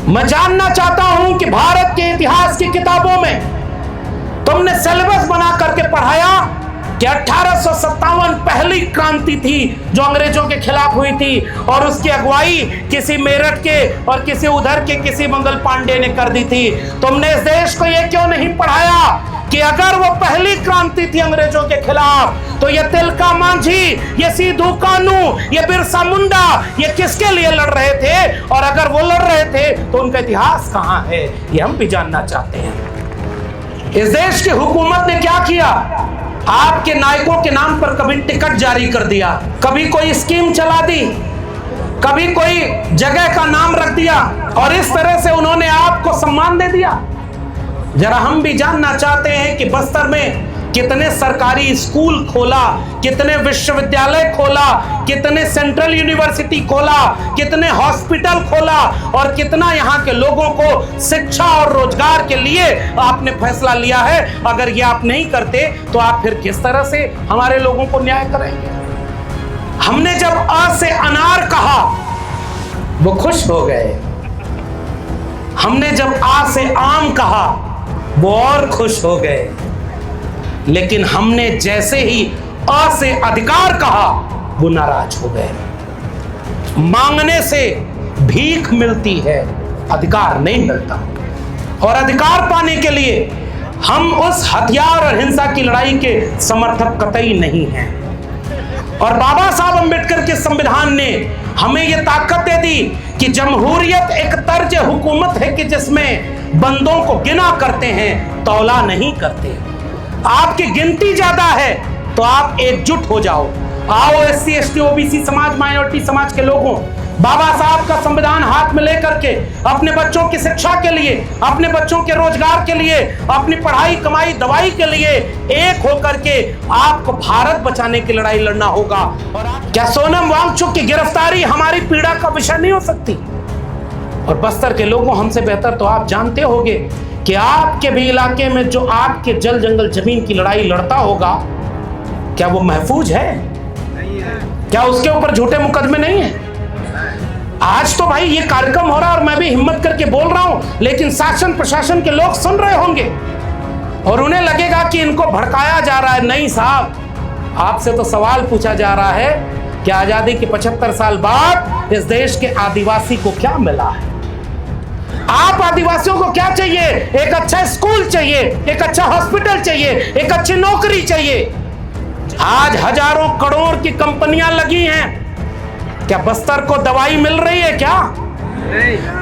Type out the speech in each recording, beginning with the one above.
मैं जानना चाहता हूं कि भारत के इतिहास की किताबों में तुमने सिलेबस बना करके पढ़ाया कि 1857 पहली क्रांति थी जो अंग्रेजों के खिलाफ हुई थी और उसकी अगुवाई किसी मेरठ के और किसी उधर के किसी मंगल पांडे ने कर दी थी। तुमने इस देश को यह क्यों नहीं पढ़ाया कि अगर वो पहली क्रांति थी अंग्रेजों के खिलाफ तो ये तिलका मांझी, ये सिद्धू कानू, ये बिरसा मुंडा, ये किसके लिए लड़ रहे थे, और अगर वो लड़ रहे थे तो उनका इतिहास कहां है, ये हम भी जानना चाहते हैं। इस देश की हुकूमत ने क्या किया? आपके नायकों के नाम पर कभी टिकट जारी कर दिया, कभी कोई स्कीम चला दी, कभी कोई जगह का नाम रख दिया और इस तरह से उन्होंने आपको सम्मान दे दिया। जरा हम भी जानना चाहते हैं कि बस्तर में कितने सरकारी स्कूल खोला, कितने विश्वविद्यालय खोला, कितने सेंट्रल यूनिवर्सिटी खोला, कितने हॉस्पिटल खोला और कितना यहाँ के लोगों को शिक्षा और रोजगार के लिए आपने फैसला लिया है। अगर ये आप नहीं करते तो आप फिर किस तरह से हमारे लोगों को न्याय करेंगे? हमने जब अ से अनार कहा वो खुश हो गए, हमने जब आ से आम कहा वो और खुश हो गए, लेकिन हमने जैसे ही अ से अधिकार कहा वो नाराज हो गए। मांगने से भीख मिलती है, अधिकार नहीं मिलता, और अधिकार पाने के लिए हम उस हथियार और हिंसा की लड़ाई के समर्थक कतई नहीं हैं। और बाबा साहब अंबेडकर के संविधान ने हमें यह ताकत दे दी कि जमहूरियत एक तर्ज हुकूमत है कि जिसमें बंदों को गिना करते हैं, तौला नहीं करते। आपकी गिनती ज्यादा है तो आप एकजुट हो जाओ। आओ एससी एसटी ओबीसी समाज, माइनॉरिटी समाज के लोगों, बाबा साहब का संविधान हाथ में लेकर के अपने बच्चों की शिक्षा के लिए, अपने बच्चों के रोजगार के लिए, अपनी पढ़ाई कमाई दवाई के लिए एक होकर के आपको भारत बचाने की लड़ाई लड़ना होगा। और क्या सोनम वांगचुक की गिरफ्तारी हमारी पीड़ा का विषय नहीं हो सकती? और बस्तर के लोगों, हमसे बेहतर तो आप जानते होंगे कि आपके भी इलाके में जो आपके जल जंगल जमीन की लड़ाई लड़ता होगा, क्या वो महफूज है? नहीं है। क्या उसके ऊपर झूठे मुकदमे नहीं है? आज तो भाई ये कार्यक्रम हो रहा है और मैं भी हिम्मत करके बोल रहा हूं, लेकिन शासन प्रशासन के लोग सुन रहे होंगे और उन्हें लगेगा कि इनको भड़काया जा रहा है। नहीं साहब, आपसे तो सवाल पूछा जा रहा है कि आजादी के 75 साल बाद इस देश के आदिवासी को क्या मिला है? आप आदिवासियों को क्या चाहिए? एक अच्छा स्कूल चाहिए, एक अच्छा हॉस्पिटल चाहिए, एक अच्छी नौकरी चाहिए। आज हजारों करोड़ की कंपनियां लगी हैं, क्या बस्तर को दवाई मिल रही है क्या?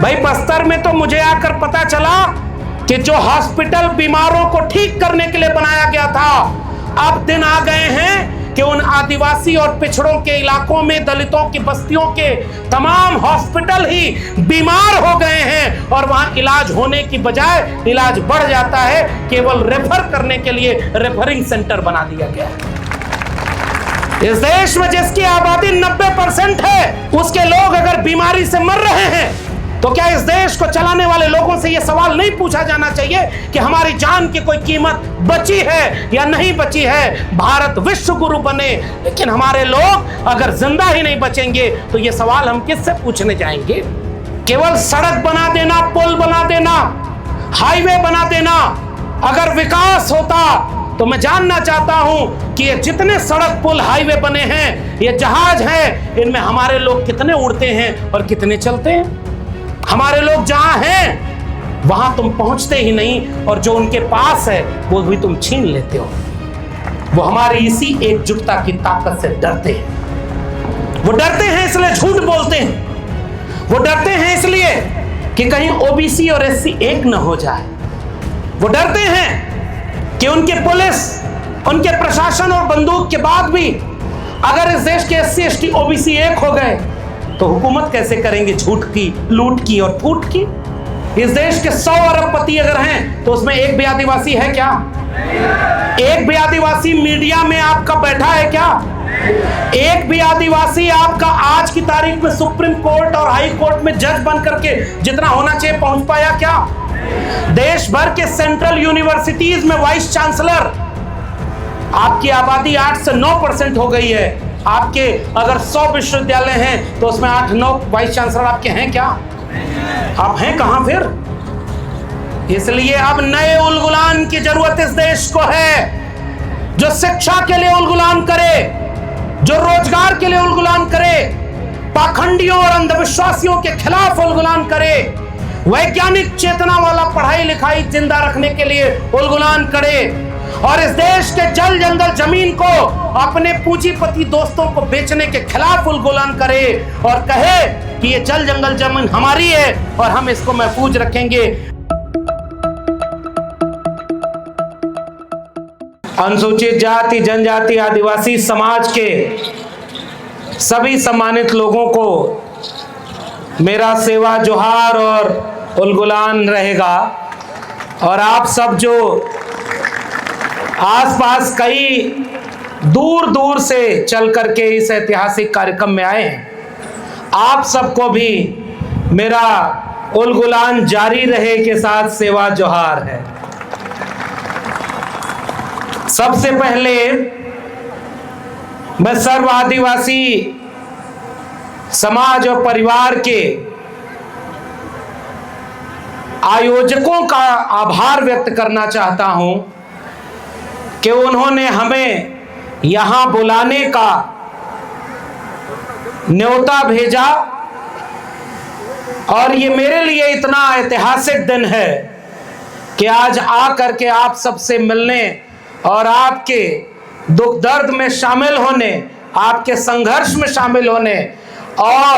भाई बस्तर में तो मुझे आकर पता चला कि जो हॉस्पिटल बीमारों को ठीक करने के लिए बनाया गया था, अब दिन आ गए हैं कि उन आदिवासी और पिछड़ों के इलाकों में, दलितों की बस्तियों के तमाम हॉस्पिटल ही बीमार हो गए हैं और वहां इलाज होने की बजाय इलाज बढ़ जाता है। केवल रेफर करने के लिए रेफरिंग सेंटर बना दिया गया है। इस देश में जिसकी आबादी 90% है, उसके लोग अगर बीमारी से मर रहे हैं तो क्या इस देश को चलाने वाले लोगों से यह सवाल नहीं पूछा जाना चाहिए कि हमारी जान की कोई कीमत बची है या नहीं बची है? भारत विश्व गुरु बने, लेकिन हमारे लोग अगर जिंदा ही नहीं बचेंगे तो ये सवाल हम किससे पूछने जाएंगे? केवल सड़क बना देना, पुल बना देना, हाईवे बना देना अगर विकास होता तो मैं जानना चाहता हूं कि ये जितने सड़क पुल हाईवे बने हैं, ये जहाज हैं, इनमें हमारे लोग कितने उड़ते हैं और कितने चलते हैं? हमारे लोग जहां हैं वहां तुम पहुंचते ही नहीं और जो उनके पास है वो भी तुम छीन लेते हो। वो हमारी इसी एकजुटता की ताकत से डरते हैं। वो डरते हैं इसलिए झूठ बोलते हैं। वो डरते हैं इसलिए कि कहीं ओबीसी और एससी एक न हो जाए। वो डरते हैं कि उनके पुलिस, उनके प्रशासन और बंदूक के बाद भी अगर इस देश के एससी एसटी ओबीसी एक हो गए तो हुकूमत कैसे करेंगे? झूठ की, लूट की और फूट की। इस देश के 100 अरबपति अगर हैं तो उसमें एक भी आदिवासी है क्या? एक भी आदिवासी मीडिया में आपका बैठा है क्या? एक भी आदिवासी आपका आज की तारीख में सुप्रीम कोर्ट और हाई कोर्ट में जज बन करके जितना होना चाहिए पहुंच पाया क्या? देश भर के सेंट्रल यूनिवर्सिटीज में वाइस चांसलर, आपकी आबादी 8 से 9% हो गई है। आपके अगर 100 विश्वविद्यालय हैं तो उसमें 8-9 वाइस चांसलर आपके हैं क्या? अब हैं कहां फिर? इसलिए अब नए उलगुलान की जरूरत इस देश को है, जो शिक्षा के लिए उलगुलान करे, जो रोजगार के लिए उलगुलान करे, पाखंडियों और अंधविश्वासियों के खिलाफ उलगुलान करे, वैज्ञानिक चेतना वाला पढ़ाई लिखाई जिंदा रखने के लिए उलगुलान करे, और इस देश के जल जंगल जमीन को अपने पूंजीपति दोस्तों को बेचने के खिलाफ उलगुलान करे और कहे कि ये जल जंगल जमीन हमारी है और हम इसको महफूज रखेंगे। अनुसूचित जाति, जनजाति, आदिवासी समाज के सभी सम्मानित लोगों को मेरा सेवा जोहार और उलगुलान रहेगा। और आप सब जो आसपास कई दूर दूर से चल करके इस ऐतिहासिक कार्यक्रम में आए हैं, आप सबको भी मेरा उलगुलान जारी रहे के साथ सेवा जोहार है। सबसे पहले मैं सर्व आदिवासी समाज और परिवार के आयोजकों का आभार व्यक्त करना चाहता हूं कि उन्होंने हमें यहां बुलाने का न्योता भेजा, और ये मेरे लिए इतना ऐतिहासिक दिन है कि आज आकर के आप सबसे मिलने और आपके दुख दर्द में शामिल होने, आपके संघर्ष में शामिल होने और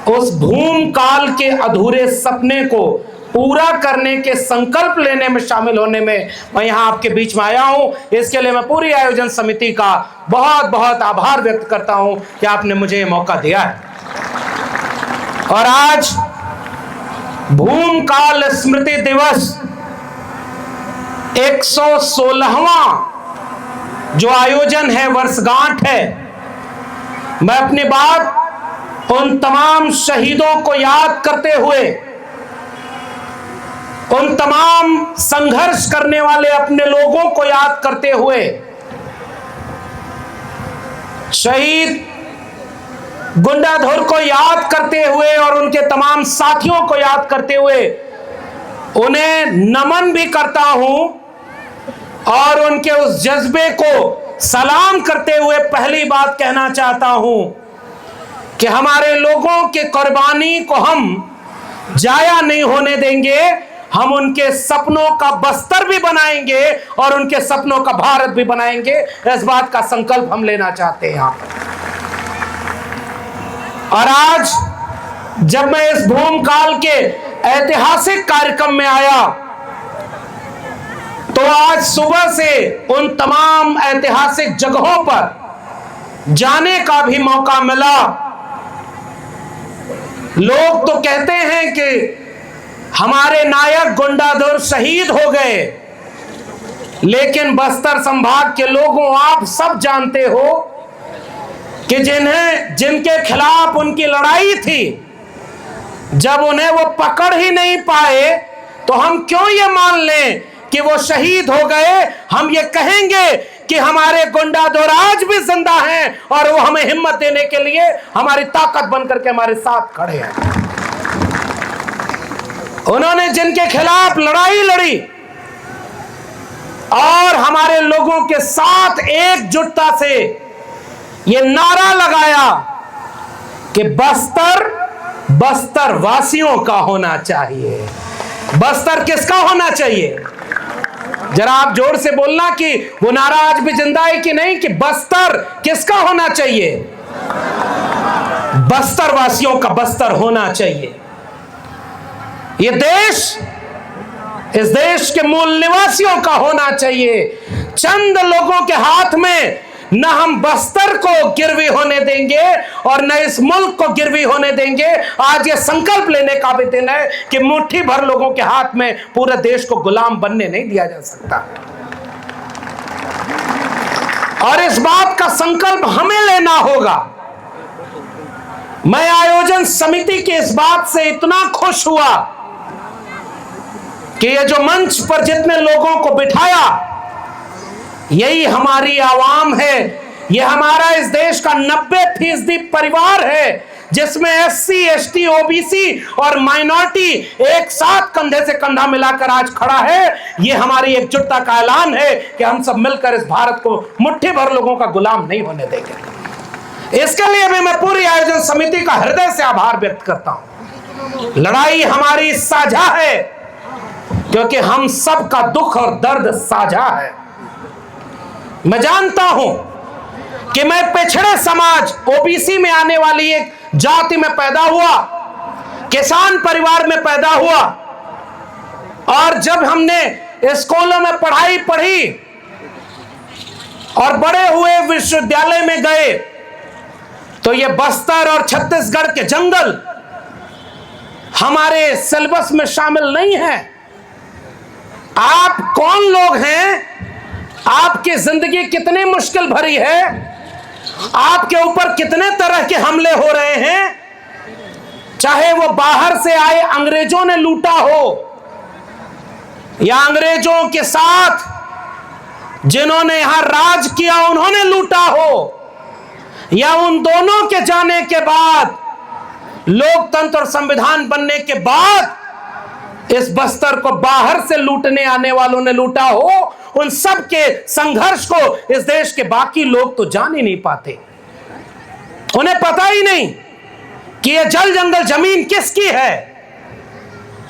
उस भूम काल के अधूरे सपने को पूरा करने के संकल्प लेने में शामिल होने में मैं यहां आपके बीच में आया हूं। इसके लिए मैं पूरी आयोजन समिति का बहुत बहुत आभार व्यक्त करता हूं कि आपने मुझे ये मौका दिया है। और आज भूम काल स्मृति दिवस 116वां जो आयोजन है, वर्षगांठ है, मैं अपनी बात उन तमाम शहीदों को याद करते हुए, उन तमाम संघर्ष करने वाले अपने लोगों को याद करते हुए, शहीद गुंडाधुर को याद करते हुए और उनके तमाम साथियों को याद करते हुए उन्हें नमन भी करता हूं और उनके उस जज्बे को सलाम करते हुए पहली बात कहना चाहता हूं कि हमारे लोगों के कुर्बानी को हम जाया नहीं होने देंगे। हम उनके सपनों का बस्तर भी बनाएंगे और उनके सपनों का भारत भी बनाएंगे। इस बात का संकल्प हम लेना चाहते हैं यहां पर। और आज जब मैं इस भूम काल के ऐतिहासिक कार्यक्रम में आया तो आज सुबह से उन तमाम ऐतिहासिक जगहों पर जाने का भी मौका मिला। लोग तो कहते हैं कि हमारे नायक गुंडाधुर शहीद हो गए, लेकिन बस्तर संभाग के लोगों, आप सब जानते हो कि जिनके खिलाफ उनकी लड़ाई थी, जब उन्हें वो पकड़ ही नहीं पाए तो हम क्यों ये मान लें कि वो शहीद हो गए। हम ये कहेंगे कि हमारे गुंडाधुर आज भी जिंदा हैं और वो हमें हिम्मत देने के लिए हमारी ताकत बनकर के हमारे साथ खड़े हैं। उन्होंने जिनके खिलाफ लड़ाई लड़ी और हमारे लोगों के साथ एकजुटता से ये नारा लगाया कि बस्तर वासियों का होना चाहिए। बस्तर किसका होना चाहिए? जरा आप जोर से बोलना कि वो नारा आज भी जिंदा है कि नहीं, कि बस्तर किसका होना चाहिए? बस्तर वासियों का बस्तर होना चाहिए। ये देश इस देश के मूल निवासियों का होना चाहिए। चंद लोगों के हाथ में न हम बस्तर को गिरवी होने देंगे और न इस मुल्क को गिरवी होने देंगे। आज ये संकल्प लेने का भी दिन है कि मुट्ठी भर लोगों के हाथ में पूरे देश को गुलाम बनने नहीं दिया जा सकता। और इस बात का संकल्प हमें लेना होगा। मैं आयोजन समिति की इस बात से इतना खुश हुआ कि ये जो मंच पर जितने लोगों को बिठाया, यही हमारी आवाम है। ये हमारा इस देश का 90% परिवार है जिसमें एससी, एसटी, ओबीसी और माइनॉरिटी एक साथ कंधे से कंधा मिलाकर आज खड़ा है। यह हमारी एकजुटता का ऐलान है कि हम सब मिलकर इस भारत को मुट्ठी भर लोगों का गुलाम नहीं होने देंगे। इसके लिए भी मैं पूरी आयोजन समिति का हृदय से आभार व्यक्त करता हूं। लड़ाई हमारी साझा है क्योंकि हम सब का दुख और दर्द साझा है। मैं जानता हूं कि मैं पिछड़े समाज ओबीसी में आने वाली एक जाति में पैदा हुआ, किसान परिवार में पैदा हुआ, और जब हमने स्कूलों में पढ़ाई पढ़ी और बड़े हुए विश्वविद्यालय में गए तो ये बस्तर और छत्तीसगढ़ के जंगल हमारे सिलेबस में शामिल नहीं है। आप कौन लोग हैं? आपकी जिंदगी कितनी मुश्किल भरी है? आपके ऊपर कितने तरह के हमले हो रहे हैं? चाहे वो बाहर से आए अंग्रेजों ने लूटा हो या अंग्रेजों के साथ जिन्होंने यहां राज किया उन्होंने लूटा हो, या उन दोनों के जाने के बाद लोकतंत्र और संविधान बनने के बाद इस बस्तर को बाहर से लूटने आने वालों ने लूटा हो, उन सब के संघर्ष को इस देश के बाकी लोग तो जान ही नहीं पाते। उन्हें पता ही नहीं कि यह जल जंगल जमीन किसकी है।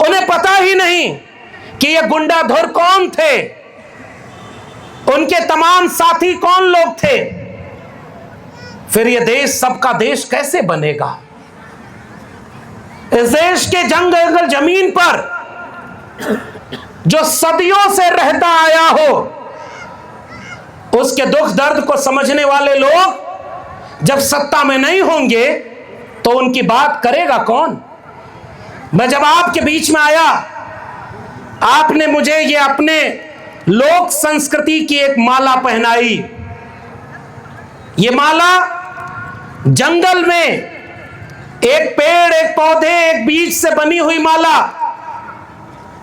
उन्हें पता ही नहीं कि यह गुंडाधुर कौन थे, उनके तमाम साथी कौन लोग थे। फिर यह देश सबका देश कैसे बनेगा? इस देश के जंगल जमीन पर जो सदियों से रहता आया हो, उसके दुख दर्द को समझने वाले लोग जब सत्ता में नहीं होंगे तो उनकी बात करेगा कौन? मैं जब आपके बीच में आया, आपने मुझे ये अपने लोक संस्कृति की एक माला पहनाई। ये माला जंगल में एक पेड़, एक पौधे, एक बीज से बनी हुई माला,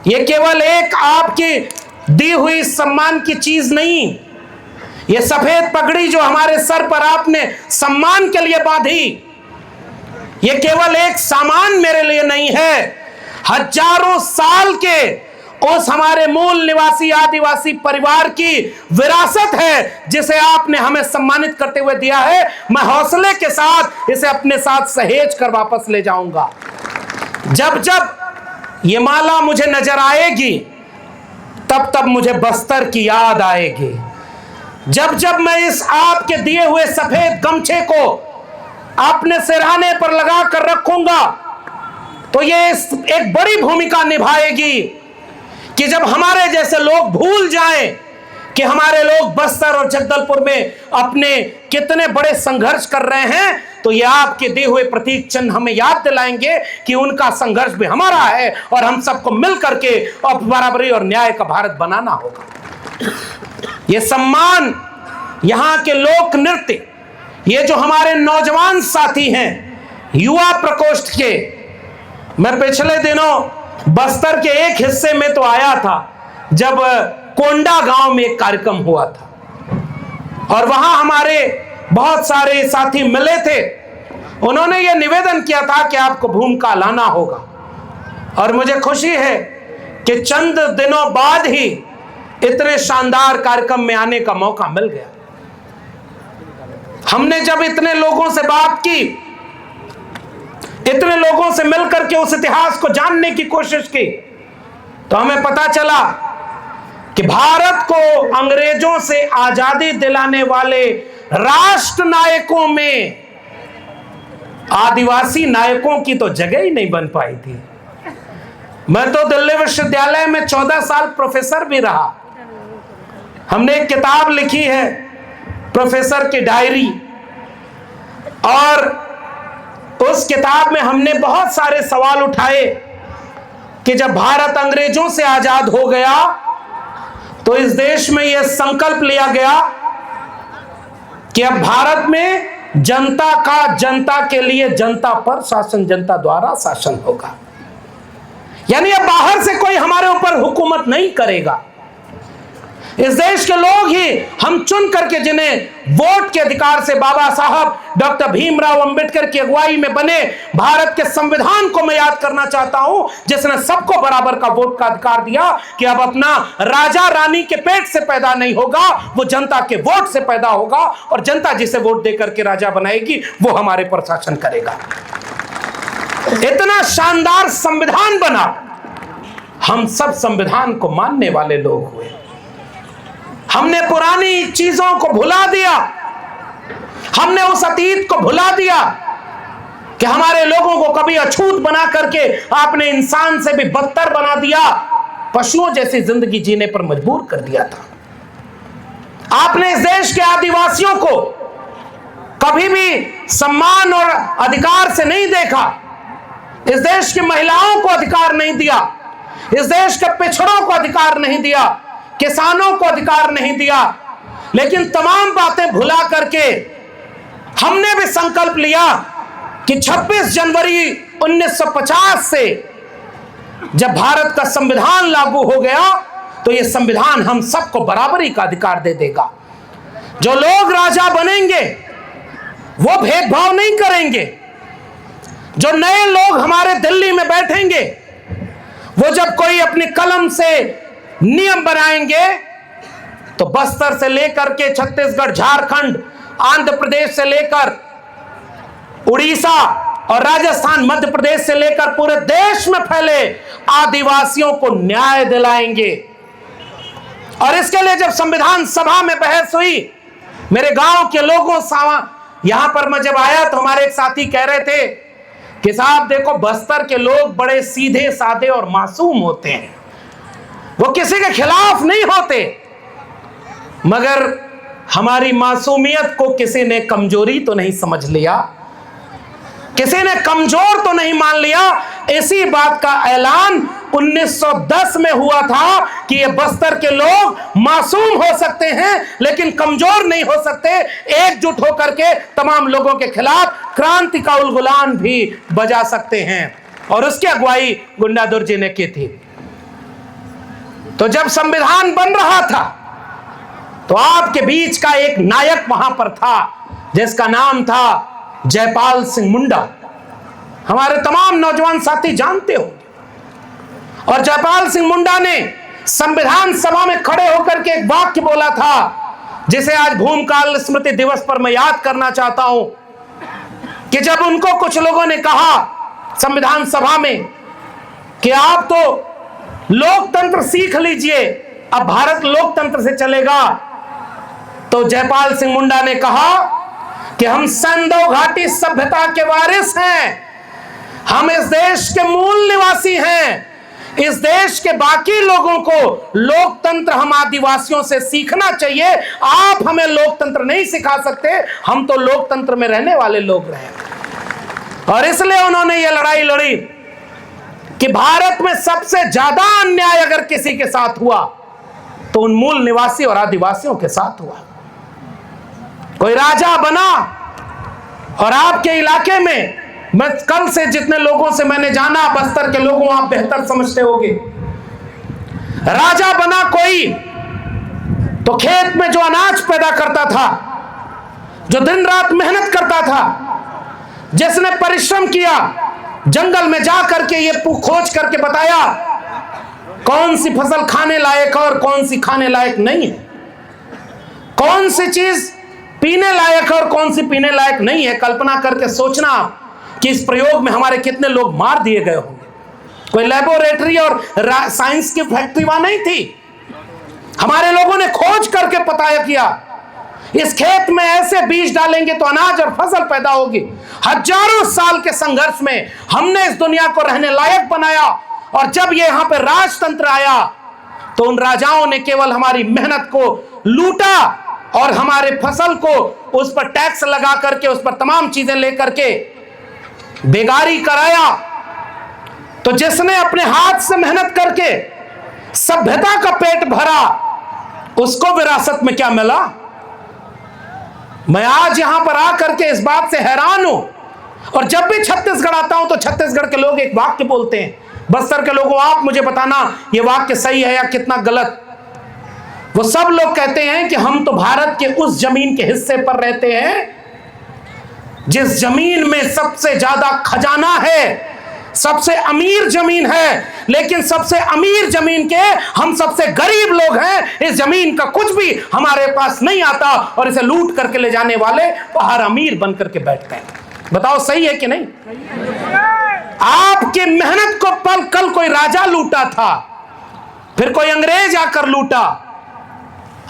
यह केवल एक आपकी दी हुई सम्मान की चीज नहीं। यह सफेद पगड़ी जो हमारे सर पर आपने सम्मान के लिए बांधी, यह केवल एक सामान मेरे लिए नहीं है, हजारों साल के उस हमारे मूल निवासी आदिवासी परिवार की विरासत है जिसे आपने हमें सम्मानित करते हुए दिया है। मैं हौसले के साथ इसे अपने साथ सहेज कर वापस ले जाऊंगा। जब जब ये माला मुझे नजर आएगी तब तब मुझे बस्तर की याद आएगी। जब जब मैं इस आपके दिए हुए सफेद गमछे को अपने सिरहाने पर लगा कर रखूंगा तो ये एक बड़ी भूमिका निभाएगी कि जब हमारे जैसे लोग भूल जाएं कि हमारे लोग बस्तर और जगदलपुर में अपने कितने बड़े संघर्ष कर रहे हैं, तो ये आपके दिए हुए प्रतीक चिन्ह हमें याद दिलाएंगे कि उनका संघर्ष भी हमारा है और हम सबको मिल करके बराबरी और न्याय का भारत बनाना होगा। ये सम्मान, यहाँ के लोक नृत्य, ये जो हमारे नौजवान साथी हैं युवा प्रकोष्ठ के, मैं पिछले दिनों बस्तर के एक हिस्से में तो आया था जब कोंडा गांव में एक कार्यक्रम हुआ था और वहां हमारे बहुत सारे साथी मिले थे। उन्होंने यह निवेदन किया था कि आपको भूमिका लाना होगा, और मुझे खुशी है कि चंद दिनों बाद ही इतने शानदार कार्यक्रम में आने का मौका मिल गया। हमने जब इतने लोगों से बात की, इतने लोगों से मिलकर के उस इतिहास को जानने की कोशिश की, तो हमें पता चला कि भारत को अंग्रेजों से आजादी दिलाने वाले राष्ट्र नायकों में आदिवासी नायकों की तो जगह ही नहीं बन पाई थी। मैं तो दिल्ली विश्वविद्यालय में 14 साल प्रोफेसर भी रहा। हमने एक किताब लिखी है, प्रोफेसर की डायरी, और उस किताब में हमने बहुत सारे सवाल उठाए कि जब भारत अंग्रेजों से आजाद हो गया तो इस देश में यह संकल्प लिया गया कि अब भारत में जनता का जनता के लिए जनता पर शासन, जनता द्वारा शासन होगा। यानी अब बाहर से कोई हमारे ऊपर हुकूमत नहीं करेगा। इस देश के लोग ही हम चुन करके जिन्हें वोट के अधिकार से बाबा साहब डॉक्टर भीमराव अंबेडकर की अगुवाई में बने भारत के संविधान को मैं याद करना चाहता हूं, जिसने सबको बराबर का वोट का अधिकार दिया कि अब अपना राजा रानी के पेट से पैदा नहीं होगा, वो जनता के वोट से पैदा होगा और जनता जिसे वोट देकर के राजा बनाएगी वो हमारे पर शासन करेगा। इतना शानदार संविधान बना, हम सब संविधान को मानने वाले लोग हुए। हमने पुरानी चीजों को भुला दिया, हमने उस अतीत को भुला दिया कि हमारे लोगों को कभी अछूत बना करके आपने इंसान से भी बदतर बना दिया, पशुओं जैसी जिंदगी जीने पर मजबूर कर दिया था। आपने इस देश के आदिवासियों को कभी भी सम्मान और अधिकार से नहीं देखा, इस देश की महिलाओं को अधिकार नहीं दिया, इस देश के पिछड़ों को अधिकार नहीं दिया, किसानों को अधिकार नहीं दिया। लेकिन तमाम बातें भुला करके हमने भी संकल्प लिया कि 26 जनवरी 1950 से जब भारत का संविधान लागू हो गया तो यह संविधान हम सबको बराबरी का अधिकार दे देगा। जो लोग राजा बनेंगे वो भेदभाव नहीं करेंगे। जो नए लोग हमारे दिल्ली में बैठेंगे वो जब कोई अपनी कलम से नियम बनाएंगे तो बस्तर से लेकर के छत्तीसगढ़, झारखंड, आंध्र प्रदेश से लेकर उड़ीसा और राजस्थान, मध्य प्रदेश से लेकर पूरे देश में फैले आदिवासियों को न्याय दिलाएंगे। और इसके लिए जब संविधान सभा में बहस हुई, मेरे गांव के लोगों यहां पर मैं जब आया तो हमारे एक साथी कह रहे थे कि साहब देखो, बस्तर के लोग बड़े सीधे साधे और मासूम होते हैं, वो किसी के खिलाफ नहीं होते, मगर हमारी मासूमियत को किसी ने कमजोरी तो नहीं समझ लिया, किसी ने कमजोर तो नहीं मान लिया। इसी बात का ऐलान 1910 में हुआ था कि ये बस्तर के लोग मासूम हो सकते हैं लेकिन कमजोर नहीं हो सकते। एकजुट होकर के तमाम लोगों के खिलाफ क्रांति का उलगुलान भी बजा सकते हैं, और उसकी अगुवाई गुंडाधुर जी ने की थी। तो जब संविधान बन रहा था तो आपके बीच का एक नायक वहां पर था जिसका नाम था जयपाल सिंह मुंडा। हमारे तमाम नौजवान साथी जानते हो। और जयपाल सिंह मुंडा ने संविधान सभा में खड़े होकर के एक वाक्य बोला था जिसे आज भूमकाल स्मृति दिवस पर मैं याद करना चाहता हूं कि जब उनको कुछ लोगों ने कहा संविधान सभा में कि आप तो लोकतंत्र सीख लीजिए, अब भारत लोकतंत्र से चलेगा, तो जयपाल सिंह मुंडा ने कहा कि हम संधो घाटी सभ्यता के वारिस हैं, हम इस देश के मूल निवासी हैं, इस देश के बाकी लोगों को लोकतंत्र हम आदिवासियों से सीखना चाहिए, आप हमें लोकतंत्र नहीं सिखा सकते, हम तो लोकतंत्र में रहने वाले लोग रहे। और इसलिए उन्होंने यह लड़ाई लड़ी कि भारत में सबसे ज्यादा अन्याय अगर किसी के साथ हुआ तो उन मूल निवासी और आदिवासियों के साथ हुआ। कोई राजा बना और आपके इलाके में, मैं कल से जितने लोगों से मैंने जाना, बस्तर के लोगों आप बेहतर समझते होंगे, राजा बना कोई तो खेत में जो अनाज पैदा करता था, जो दिन रात मेहनत करता था, जिसने परिश्रम किया, जंगल में जा करके ये खोज करके बताया कौन सी फसल खाने लायक है और कौन सी खाने लायक नहीं है, कौन सी चीज पीने लायक है और कौन सी पीने लायक नहीं है। कल्पना करके सोचना कि इस प्रयोग में हमारे कितने लोग मार दिए गए होंगे। कोई लेबोरेटरी और साइंस की फैक्ट्री वहां नहीं थी। हमारे लोगों ने खोज करके पता किया इस खेत में ऐसे बीज डालेंगे तो अनाज और फसल पैदा होगी। हजारों साल के संघर्ष में हमने इस दुनिया को रहने लायक बनाया, और जब ये यहां पर राजतंत्र आया तो उन राजाओं ने केवल हमारी मेहनत को लूटा और हमारे फसल को उस पर टैक्स लगा करके, उस पर तमाम चीजें लेकर के बेगारी कराया। तो जिसने अपने हाथ से मेहनत करके सभ्यता का पेट भरा, उसको विरासत में क्या मिला। मैं आज यहां पर आकर के इस बात से हैरान हूं, और जब भी छत्तीसगढ़ आता हूं तो छत्तीसगढ़ के लोग एक वाक्य बोलते हैं। बस्तर के लोगों, आप मुझे बताना ये वाक्य सही है या कितना गलत। वो सब लोग कहते हैं कि हम तो भारत के उस जमीन के हिस्से पर रहते हैं जिस जमीन में सबसे ज्यादा खजाना है, सबसे अमीर जमीन है, लेकिन सबसे अमीर जमीन के हम सबसे गरीब लोग हैं। इस जमीन का कुछ भी हमारे पास नहीं आता और इसे लूट करके ले जाने वाले बाहर अमीर बन करके बैठते हैं। बताओ सही है कि नहीं? आपकी मेहनत को कल कोई राजा लूटा था, फिर कोई अंग्रेज आकर लूटा।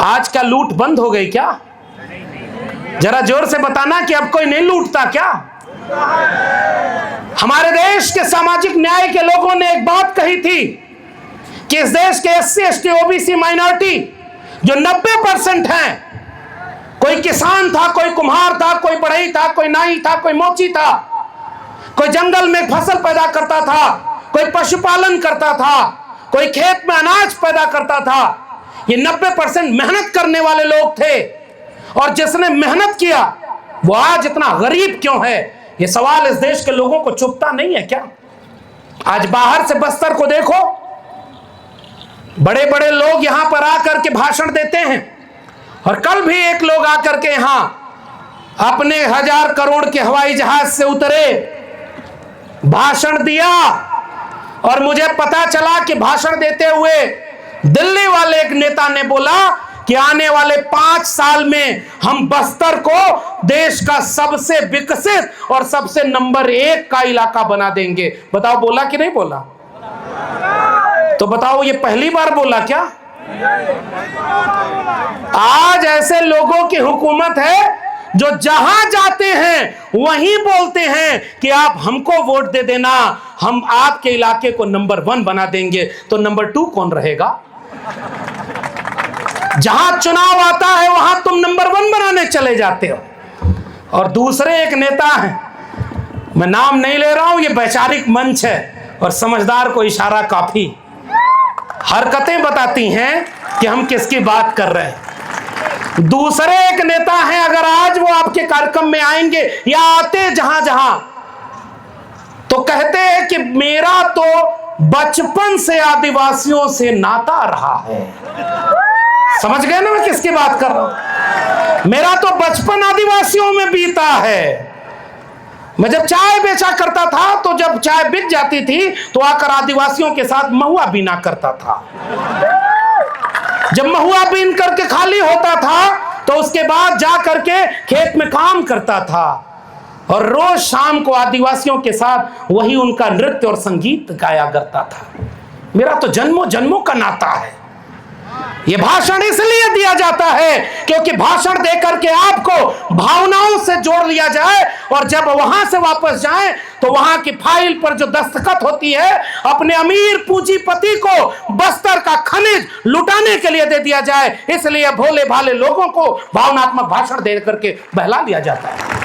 आज क्या लूट बंद हो गई क्या? जरा जोर से बताना कि अब कोई नहीं लूटता क्या? हमारे देश के सामाजिक न्याय के लोगों ने एक बात कही थी कि इस देश के SC ST OBC माइनॉरिटी जो 90% हैं, कोई किसान था, कोई कुम्हार था, कोई बढ़ई था, कोई नाई था, कोई मोची था, कोई जंगल में फसल पैदा करता था, कोई पशुपालन करता था, कोई खेत में अनाज पैदा करता था। ये 90% मेहनत करने वाले लोग थे और जिसने मेहनत किया वो आज इतना गरीब क्यों है? ये सवाल इस देश के लोगों को चुभता नहीं है क्या? आज बाहर से बस्तर को देखो, बड़े बड़े लोग यहां पर आकर के भाषण देते हैं और कल भी एक लोग आकर के यहां अपने 1000 करोड़ के हवाई जहाज से उतरे, भाषण दिया और मुझे पता चला कि भाषण देते हुए दिल्ली वाले एक नेता ने बोला कि आने वाले 5 साल में हम बस्तर को देश का सबसे विकसित और सबसे नंबर 1 का इलाका बना देंगे। बताओ बोला कि नहीं बोला? तो बताओ ये पहली बार बोला क्या? आज ऐसे लोगों की हुकूमत है जो जहां जाते हैं वहीं बोलते हैं कि आप हमको वोट दे देना, हम आपके इलाके को नंबर 1 बना देंगे। तो नंबर 2 कौन रहेगा? जहां चुनाव आता है वहां तुम नंबर 1 बनाने चले जाते हो। और दूसरे एक नेता हैं, मैं नाम नहीं ले रहा हूं, ये वैचारिक मंच है और समझदार को इशारा काफी, हरकतें बताती हैं कि हम किसकी बात कर रहे हैं। दूसरे एक नेता हैं, अगर आज वो आपके कार्यक्रम में आएंगे या आते जहां जहां, तो कहते हैं कि मेरा तो बचपन से आदिवासियों से नाता रहा है। समझ गए ना मैं किसकी बात कर रहा हूं? मेरा तो बचपन आदिवासियों में बीता है। मैं जब चाय बेचा करता था तो जब चाय बिक जाती थी तो आकर आदिवासियों के साथ महुआ बीना करता था। जब महुआ बीन करके खाली होता था तो उसके बाद जा करके खेत में काम करता था और रोज शाम को आदिवासियों के साथ वही उनका नृत्य और संगीत गाया करता था। मेरा तो जन्मों जन्मों का नाता है। यह भाषण इसलिए दिया जाता है क्योंकि भाषण देकर के आपको भावनाओं से जोड़ लिया जाए और जब वहां से वापस जाए तो वहां की फाइल पर जो दस्तखत होती है अपने अमीर पूंजीपति को बस्तर का खनिज लुटाने के लिए दे दिया जाए। इसलिए भोले भाले लोगों को भावनात्मक भाषण दे करके बहला दिया जाता है।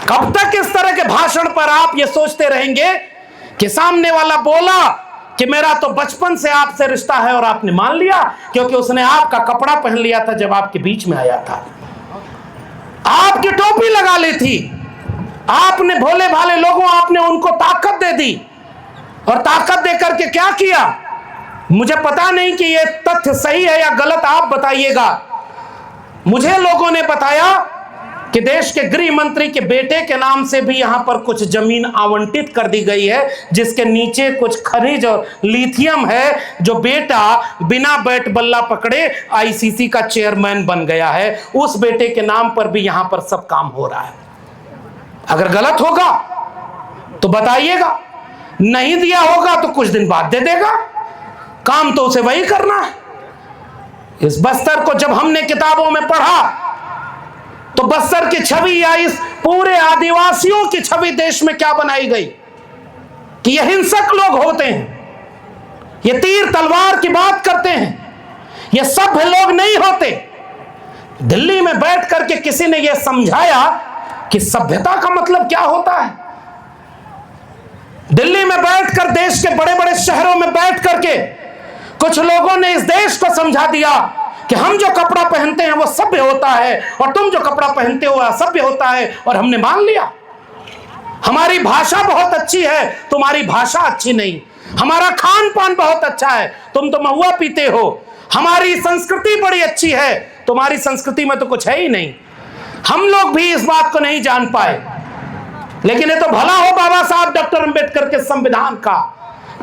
कब तक इस तरह के भाषण पर आप ये सोचते रहेंगे कि सामने वाला बोला कि मेरा तो बचपन से आपसे रिश्ता है और आपने मान लिया क्योंकि उसने आपका कपड़ा पहन लिया था जब आपके बीच में आया था, आपकी टोपी लगा ली थी, आपने भोले भाले लोगों आपने उनको ताकत दे दी और ताकत दे करके क्या किया? मुझे पता नहीं कि यह तथ्य सही है या गलत, आप बताइएगा। मुझे लोगों ने बताया कि देश के गृह मंत्री के बेटे के नाम से भी यहां पर कुछ जमीन आवंटित कर दी गई है जिसके नीचे कुछ खनिज और लिथियम है, जो बेटा बिना बैट बल्ला पकड़े ICC का चेयरमैन बन गया है। उस बेटे के नाम पर भी यहां पर सब काम हो रहा है। अगर गलत होगा तो बताइएगा, नहीं दिया होगा तो कुछ दिन बाद दे देगा, काम तो उसे वही करना है। इस बस्तर को जब हमने किताबों में पढ़ा तो बस्तर की छवि या इस पूरे आदिवासियों की छवि देश में क्या बनाई गई कि ये हिंसक लोग होते हैं, ये तीर तलवार की बात करते हैं, ये सभ्य लोग नहीं होते। दिल्ली में बैठ करके किसी ने यह समझाया कि सभ्यता का मतलब क्या होता है। दिल्ली में बैठकर, देश के बड़े बड़े शहरों में बैठ करके कुछ लोगों ने इस देश को समझा दिया कि हम जो कपड़ा पहनते हैं वो सभ्य होता है और तुम जो कपड़ा पहनते हो असभ्य होता है, और हमने मान लिया। हमारी भाषा बहुत अच्छी है, तुम्हारी भाषा अच्छी नहीं। हमारा खान पान बहुत अच्छा है, तुम तो महुआ पीते हो। हमारी संस्कृति बड़ी अच्छी है, तुम्हारी संस्कृति में तो कुछ है ही नहीं। हम लोग भी इस बात को नहीं जान पाए। लेकिन ये तो भला हो बाबा साहब डॉक्टर अंबेडकर के संविधान का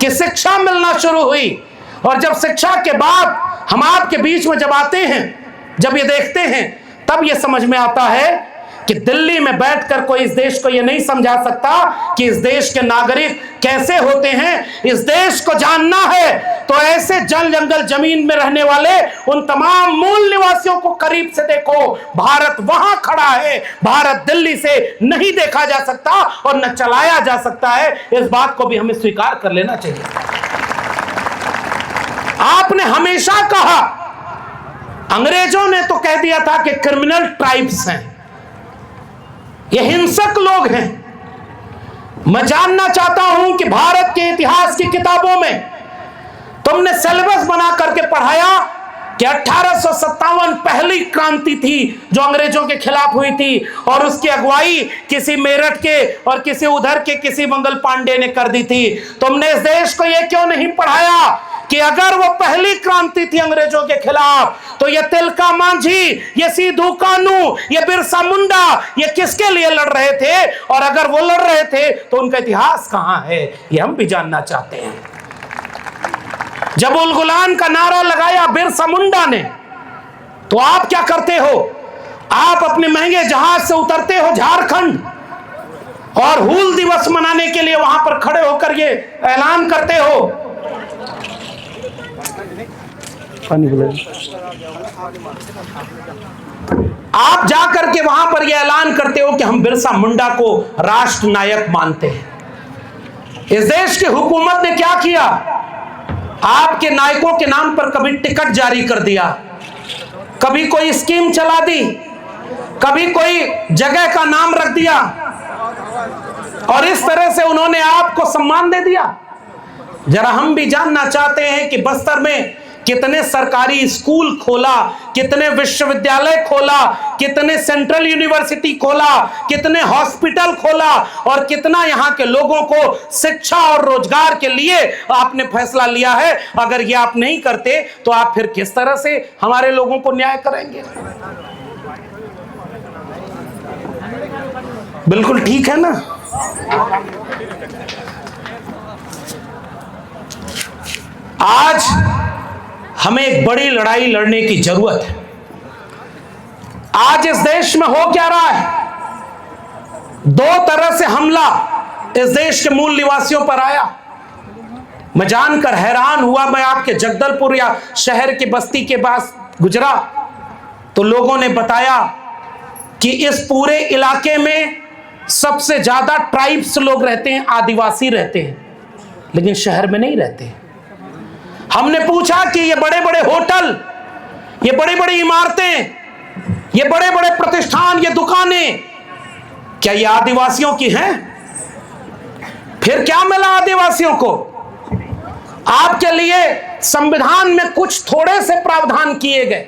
कि शिक्षा मिलना शुरू हुई, और जब शिक्षा के बाद हम आपके बीच में जब आते हैं, जब ये देखते हैं, तब ये समझ में आता है कि दिल्ली में बैठकर कोई इस देश को ये नहीं समझा सकता कि इस देश के नागरिक कैसे होते हैं। इस देश को जानना है तो ऐसे जल जंगल जमीन में रहने वाले उन तमाम मूल निवासियों को करीब से देखो। भारत वहां खड़ा है, भारत दिल्ली से नहीं देखा जा सकता और न चलाया जा सकता है। इस बात को भी हमें स्वीकार कर लेना चाहिए। आपने हमेशा कहा, अंग्रेजों ने तो कह दिया था कि क्रिमिनल ट्राइब्स हैं, ये हिंसक लोग हैं। मैं जानना चाहता हूं कि भारत के इतिहास की किताबों में तुमने सिलेबस बना करके पढ़ाया कि 1857 पहली क्रांति थी जो अंग्रेजों के खिलाफ हुई थी, और उसकी अगुवाई किसी मेरठ के और किसी उधर के किसी मंगल पांडे ने कर दी थी। तुमने इस देश को यह क्यों नहीं पढ़ाया कि अगर वो पहली क्रांति थी अंग्रेजों के खिलाफ, तो ये तिलका मांझी, ये सिद्धू कानू, ये बिरसा मुंडा, ये किसके लिए लड़ रहे थे, और अगर वो लड़ रहे थे तो उनका इतिहास कहां है, ये हम भी जानना चाहते हैं। जब उल गुलान का नारा लगाया बिरसा मुंडा ने, तो आप क्या करते हो? आप अपने महंगे जहाज से उतरते हो झारखंड, और हूल दिवस मनाने के लिए वहां पर खड़े होकर ये ऐलान करते हो, आप जाकर के वहां पर यह ऐलान करते हो कि हम बिरसा मुंडा को राष्ट्र नायक मानते हैं। इस देश की हुकूमत ने क्या किया? आपके नायकों के नाम पर कभी टिकट जारी कर दिया, कभी कोई स्कीम चला दी, कभी कोई जगह का नाम रख दिया, और इस तरह से उन्होंने आपको सम्मान दे दिया। जरा हम भी जानना चाहते हैं कि बस्तर में कितने सरकारी स्कूल खोला, कितने विश्वविद्यालय खोला, कितने सेंट्रल यूनिवर्सिटी खोला, कितने हॉस्पिटल खोला, और कितना यहां के लोगों को शिक्षा और रोजगार के लिए आपने फैसला लिया है। अगर ये आप नहीं करते तो आप फिर किस तरह से हमारे लोगों को न्याय करेंगे? बिल्कुल ठीक है ना? आज हमें एक बड़ी लड़ाई लड़ने की जरूरत है। आज इस देश में हो क्या रहा है? दो तरह से हमला इस देश के मूल निवासियों पर आया। मैं जानकर हैरान हुआ, मैं आपके जगदलपुर या शहर के बस्ती के पास गुजरा तो लोगों ने बताया कि इस पूरे इलाके में सबसे ज्यादा ट्राइब्स लोग रहते हैं, आदिवासी रहते हैं, लेकिन शहर में नहीं रहते। हमने पूछा कि ये बड़े बड़े होटल, ये बड़ी बड़ी इमारतें, ये बड़े बड़े प्रतिष्ठान, ये दुकानें, क्या ये आदिवासियों की हैं? फिर क्या मिला आदिवासियों को? आपके लिए संविधान में कुछ थोड़े से प्रावधान किए गए।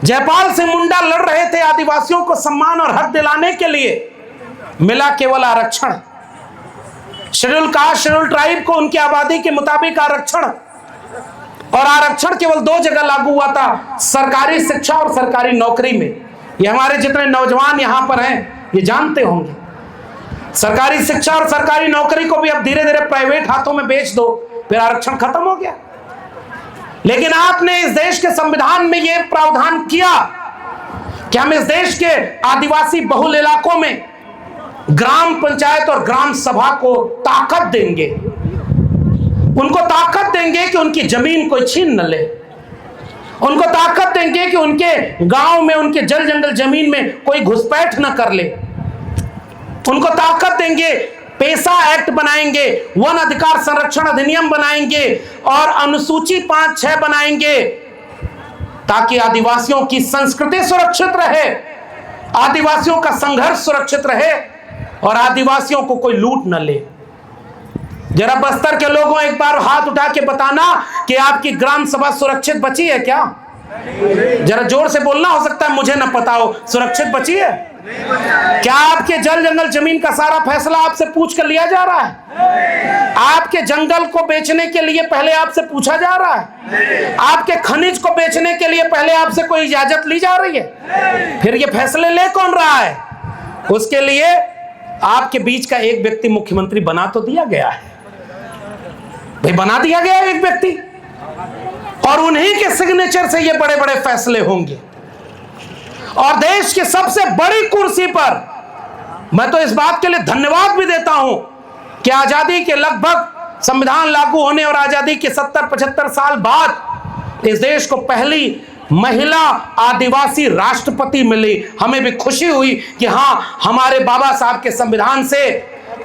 जयपाल सिंह मुंडा लड़ रहे थे आदिवासियों को सम्मान और हक दिलाने के लिए, मिला केवल आरक्षण। शेड्यूल कास्ट, शेड्यूल ट्राइब को उनकी आबादी के मुताबिक आरक्षण, और आरक्षण केवल दो जगह लागू हुआ था, सरकारी शिक्षा और सरकारी नौकरी में। ये हमारे जितने नौजवान यहां पर हैं ये जानते होंगे। सरकारी शिक्षा और सरकारी नौकरी को भी अब धीरे धीरे प्राइवेट हाथों में बेच दो, फिर आरक्षण खत्म हो गया। लेकिन आपने इस देश के संविधान में यह प्रावधान किया कि हम इस देश के आदिवासी बहुल इलाकों में ग्राम पंचायत और ग्राम सभा को ताकत देंगे, उनको ताकत देंगे कि उनकी जमीन कोई छीन न ले, उनको ताकत देंगे कि उनके गांव में, उनके जल जंगल जमीन में कोई घुसपैठ न कर ले, उनको ताकत देंगे, पेशा एक्ट बनाएंगे, वन अधिकार संरक्षण अधिनियम बनाएंगे और अनुसूची 5-6 बनाएंगे, ताकि आदिवासियों की संस्कृति सुरक्षित रहे, आदिवासियों का संघर्ष सुरक्षित रहे और आदिवासियों को कोई लूट न ले। जरा बस्तर के लोगों एक बार हाथ उठा के बताना कि आपकी ग्राम सभा सुरक्षित बची है क्या? जरा जोर से बोलना, हो सकता है मुझे ना पता हो। सुरक्षित बची है? क्या आपके जल जंगल जमीन का सारा फैसला आपसे पूछ कर लिया जा रहा है? आपके जंगल को बेचने के लिए पहले आपसे पूछा जा रहा है? आपके खनिज को बेचने के लिए पहले आपसे कोई इजाजत ली जा रही है? फिर ये फैसले ले कौन रहा है? उसके लिए आपके बीच का एक व्यक्ति मुख्यमंत्री बना तो दिया गया है भाई, बना दिया गया एक व्यक्ति, और उन्हीं के सिग्नेचर से ये बड़े बड़े फैसले होंगे। और देश की सबसे बड़ी कुर्सी पर मैं तो इस बात के लिए धन्यवाद भी देता हूं कि आजादी के लगभग संविधान लागू होने और आजादी के 70-75 साल बाद इस देश को पहली महिला आदिवासी राष्ट्रपति मिली। हमें भी खुशी हुई कि हां, हमारे बाबा साहब के संविधान से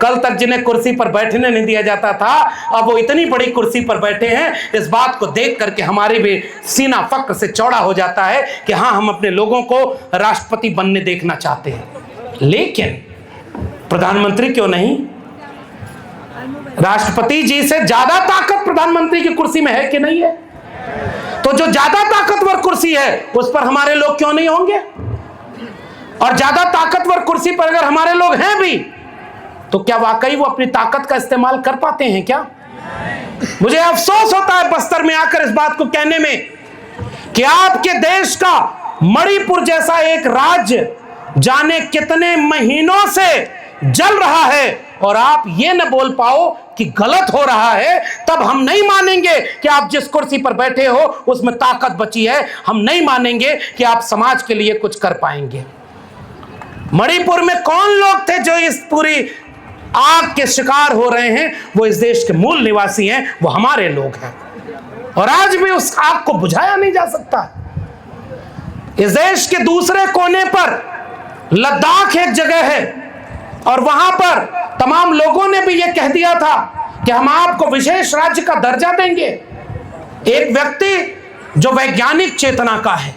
कल तक जिन्हें कुर्सी पर बैठने नहीं दिया जाता था, अब वो इतनी बड़ी कुर्सी पर बैठे हैं। इस बात को देख करके हमारे भी सीना फक्र से चौड़ा हो जाता है कि हाँ, हम अपने लोगों को राष्ट्रपति बनने देखना चाहते हैं। लेकिन प्रधानमंत्री क्यों नहीं? राष्ट्रपति जी से ज्यादा ताकत प्रधानमंत्री की कुर्सी में है कि नहीं है? तो जो ज्यादा ताकतवर कुर्सी है उस पर हमारे लोग क्यों नहीं होंगे? और ज्यादा ताकतवर कुर्सी पर अगर हमारे लोग हैं भी, तो क्या वाकई वो अपनी ताकत का इस्तेमाल कर पाते हैं क्या? मुझे अफसोस होता है बस्तर में आकर इस बात को कहने में कि आपके देश का मणिपुर जैसा एक राज्य जाने कितने महीनों से जल रहा है और आप ये न बोल पाओ कि गलत हो रहा है। तब हम नहीं मानेंगे कि आप जिस कुर्सी पर बैठे हो उसमें ताकत बची है। हम नहीं मानेंगे कि आप समाज के लिए कुछ कर पाएंगे। मणिपुर में कौन लोग थे जो इस पूरी आग के शिकार हो रहे हैं? वो इस देश के मूल निवासी हैं, वो हमारे लोग हैं, और आज भी उस आग को बुझाया नहीं जा सकता। इस देश के दूसरे कोने पर लद्दाख एक जगह है और वहां पर तमाम लोगों ने भी यह कह दिया था कि हम आपको विशेष राज्य का दर्जा देंगे। एक व्यक्ति जो वैज्ञानिक चेतना का है,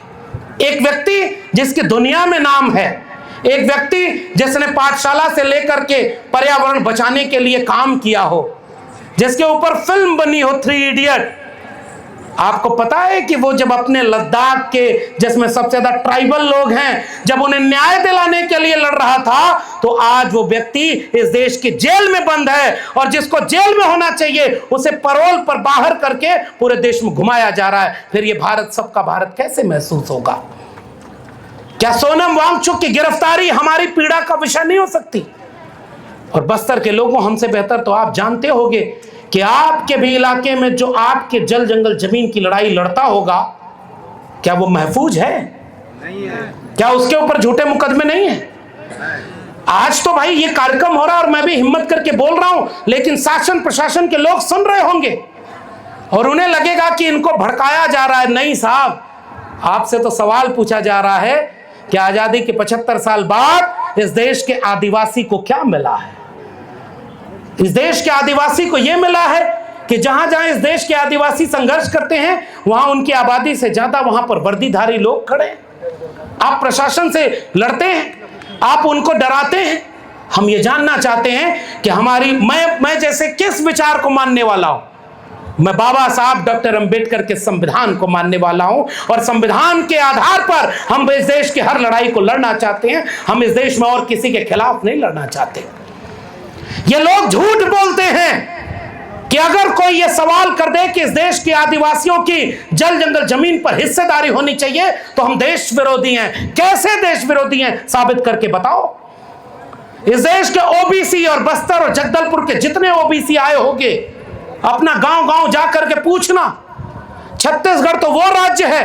एक व्यक्ति जिसकी दुनिया में नाम है, एक व्यक्ति जिसने पाठशाला से लेकर के पर्यावरण बचाने के लिए काम किया हो, जिसके ऊपर फिल्म बनी हो 3 इडियट। आपको पता है कि वो जब अपने लद्दाख के, जिसमें सबसे ज्यादा ट्राइबल लोग हैं, जब उन्हें न्याय दिलाने के लिए लड़ रहा था, तो आज वो व्यक्ति इस देश की जेल में बंद है, और जिसको जेल में होना चाहिए उसे पैरोल पर बाहर करके पूरे देश में घुमाया जा रहा है। फिर ये भारत सबका भारत कैसे महसूस होगा? क्या सोनम वांगचुक की गिरफ्तारी हमारी पीड़ा का विषय नहीं हो सकती? और बस्तर के लोगों, हमसे बेहतर तो आप जानते होंगे कि आपके भी इलाके में जो आपके जल जंगल जमीन की लड़ाई लड़ता होगा, क्या वो महफूज है? नहीं है। क्या उसके ऊपर झूठे मुकदमे नहीं है? आज तो भाई ये कार्यक्रम हो रहा है और मैं भी हिम्मत करके बोल रहा हूं, लेकिन शासन प्रशासन के लोग सुन रहे होंगे और उन्हें लगेगा कि इनको भड़काया जा रहा है। नहीं साहब, आपसे तो सवाल पूछा जा रहा है कि आजादी के 75 साल बाद इस देश के आदिवासी को क्या मिला है? इस देश के आदिवासी को यह मिला है कि जहां जहां इस देश के आदिवासी संघर्ष करते हैं, वहां उनकी आबादी से ज्यादा वहां पर वर्दीधारी लोग खड़े हैं। आप प्रशासन से लड़ते हैं, आप उनको डराते हैं। हम ये जानना चाहते हैं कि हमारी, मैं जैसे किस विचार को मानने वाला हूं? मैं बाबा साहब डॉक्टर अंबेडकर के संविधान को मानने वाला हूं, और संविधान के आधार पर हम इस देश की हर लड़ाई को लड़ना चाहते हैं। हम इस देश में और किसी के खिलाफ नहीं लड़ना चाहते। ये लोग झूठ बोलते हैं कि अगर कोई ये सवाल कर दे कि इस देश के आदिवासियों की जल जंगल जमीन पर हिस्सेदारी होनी चाहिए, तो हम देश विरोधी हैं। कैसे देश विरोधी हैं? साबित करके बताओ। इस देश के ओबीसी और बस्तर और जगदलपुर के जितने ओबीसी आए होंगे, अपना गांव गांव जाकर के पूछना। छत्तीसगढ़ तो वो राज्य है,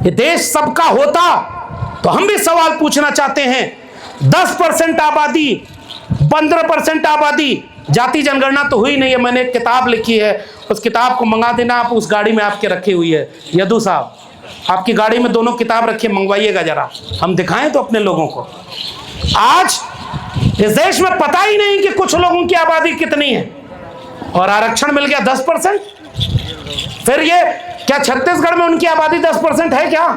ये देश सबका होता तो हम भी सवाल पूछना चाहते हैं। 10% आबादी, 15% आबादी, जाति जनगणना तो हुई नहीं है। मैंने एक किताब लिखी है, उस किताब को मंगा देना, आप उस गाड़ी में आपके रखी हुई है। यदु साहब, आपकी गाड़ी में दोनों किताब रखिए, मंगवाइएगा जरा, हम दिखाएं तो अपने लोगों को। आज इस देश में पता ही नहीं कि कुछ लोगों की आबादी कितनी है, और आरक्षण मिल गया 10%। फिर ये क्या छत्तीसगढ़ में उनकी आबादी 10% है क्या?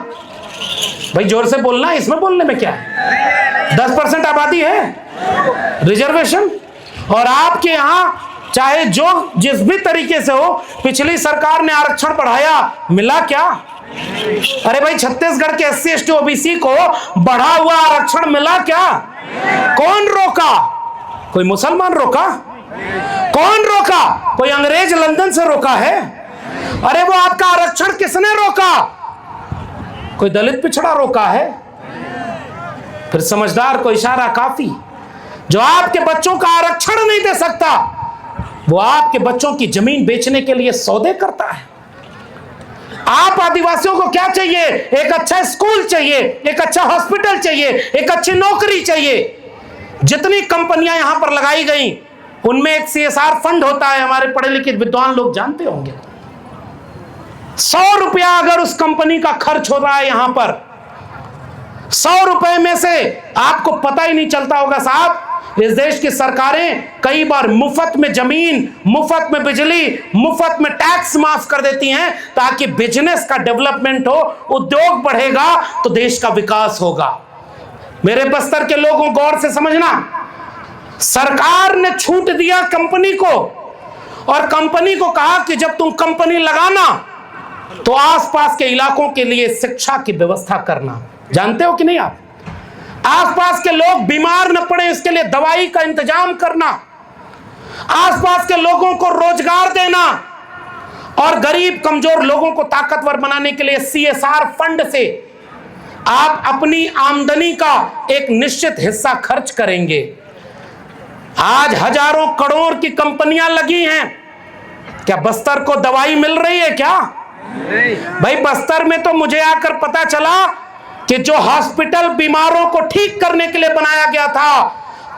भाई जोर से बोलना, इसमें बोलने में क्या है? 10% आबादी है रिजर्वेशन। और आपके यहां चाहे जो जिस भी तरीके से हो, पिछली सरकार ने आरक्षण बढ़ाया, मिला क्या? अरे भाई, छत्तीसगढ़ के SC ST OBC को बढ़ा हुआ आरक्षण मिला क्या? कौन रोका? कोई मुसलमान रोका? कौन रोका? कोई अंग्रेज लंदन से रोका है? अरे वो आपका आरक्षण किसने रोका? कोई दलित पिछड़ा रोका है? फिर समझदार को इशारा काफी। जो आपके बच्चों का आरक्षण नहीं दे सकता, वो आपके बच्चों की जमीन बेचने के लिए सौदे करता है। आप आदिवासियों को क्या चाहिए? एक अच्छा स्कूल चाहिए, एक अच्छा हॉस्पिटल चाहिए, एक अच्छी नौकरी चाहिए। जितनी कंपनियां यहां पर लगाई गई, उनमें एक CSR फंड होता है, हमारे पढ़े लिखे विद्वान लोग जानते होंगे। 100 रुपया अगर उस कंपनी का खर्च हो रहा है यहां पर, 100 रुपए में से आपको पता ही नहीं चलता होगा साहब, इस देश की सरकारें कई बार मुफ्त में जमीन, मुफ्त में बिजली, मुफ्त में टैक्स माफ कर देती हैं, ताकि बिजनेस का डेवलपमेंट हो, उद्योग बढ़ेगा तो देश का विकास होगा। मेरे बस्तर के लोगों गौर से समझना, सरकार ने छूट दिया कंपनी को, और कंपनी को कहा कि जब तुम कंपनी लगाना तो आसपास के इलाकों के लिए शिक्षा की व्यवस्था करना। जानते हो कि नहीं आप? आसपास के लोग बीमार न पड़े इसके लिए दवाई का इंतजाम करना, आसपास के लोगों को रोजगार देना, और गरीब कमजोर लोगों को ताकतवर बनाने के लिए CSR फंड से आप अपनी आमदनी का एक निश्चित हिस्सा खर्च करेंगे। आज हजारों करोड़ की कंपनियां लगी हैं, क्या बस्तर को दवाई मिल रही है क्या? भाई, बस्तर में तो मुझे आकर पता चला कि जो हॉस्पिटल बीमारों को ठीक करने के लिए बनाया गया था,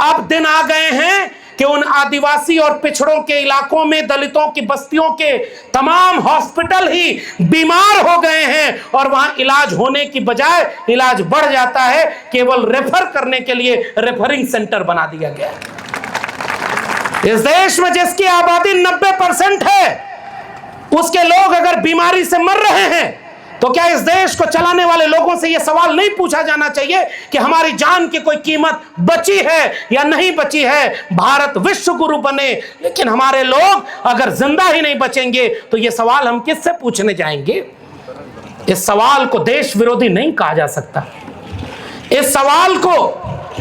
अब दिन आ गए हैं कि उन आदिवासी और पिछड़ों के इलाकों में, दलितों की बस्तियों के तमाम हॉस्पिटल ही बीमार हो गए हैं, और वहां इलाज होने की बजाय इलाज बढ़ जाता है। केवल रेफर करने के लिए रेफरिंग सेंटर बना दिया गया है। इस देश में जिसकी आबादी 90% है, उसके लोग अगर बीमारी से मर रहे हैं, तो क्या इस देश को चलाने वाले लोगों से यह सवाल नहीं पूछा जाना चाहिए कि हमारी जान की कोई कीमत बची है या नहीं बची है? भारत विश्व गुरु बने, लेकिन हमारे लोग अगर जिंदा ही नहीं बचेंगे तो यह सवाल हम किससे पूछने जाएंगे? इस सवाल को देश विरोधी नहीं कहा जा सकता, इस सवाल को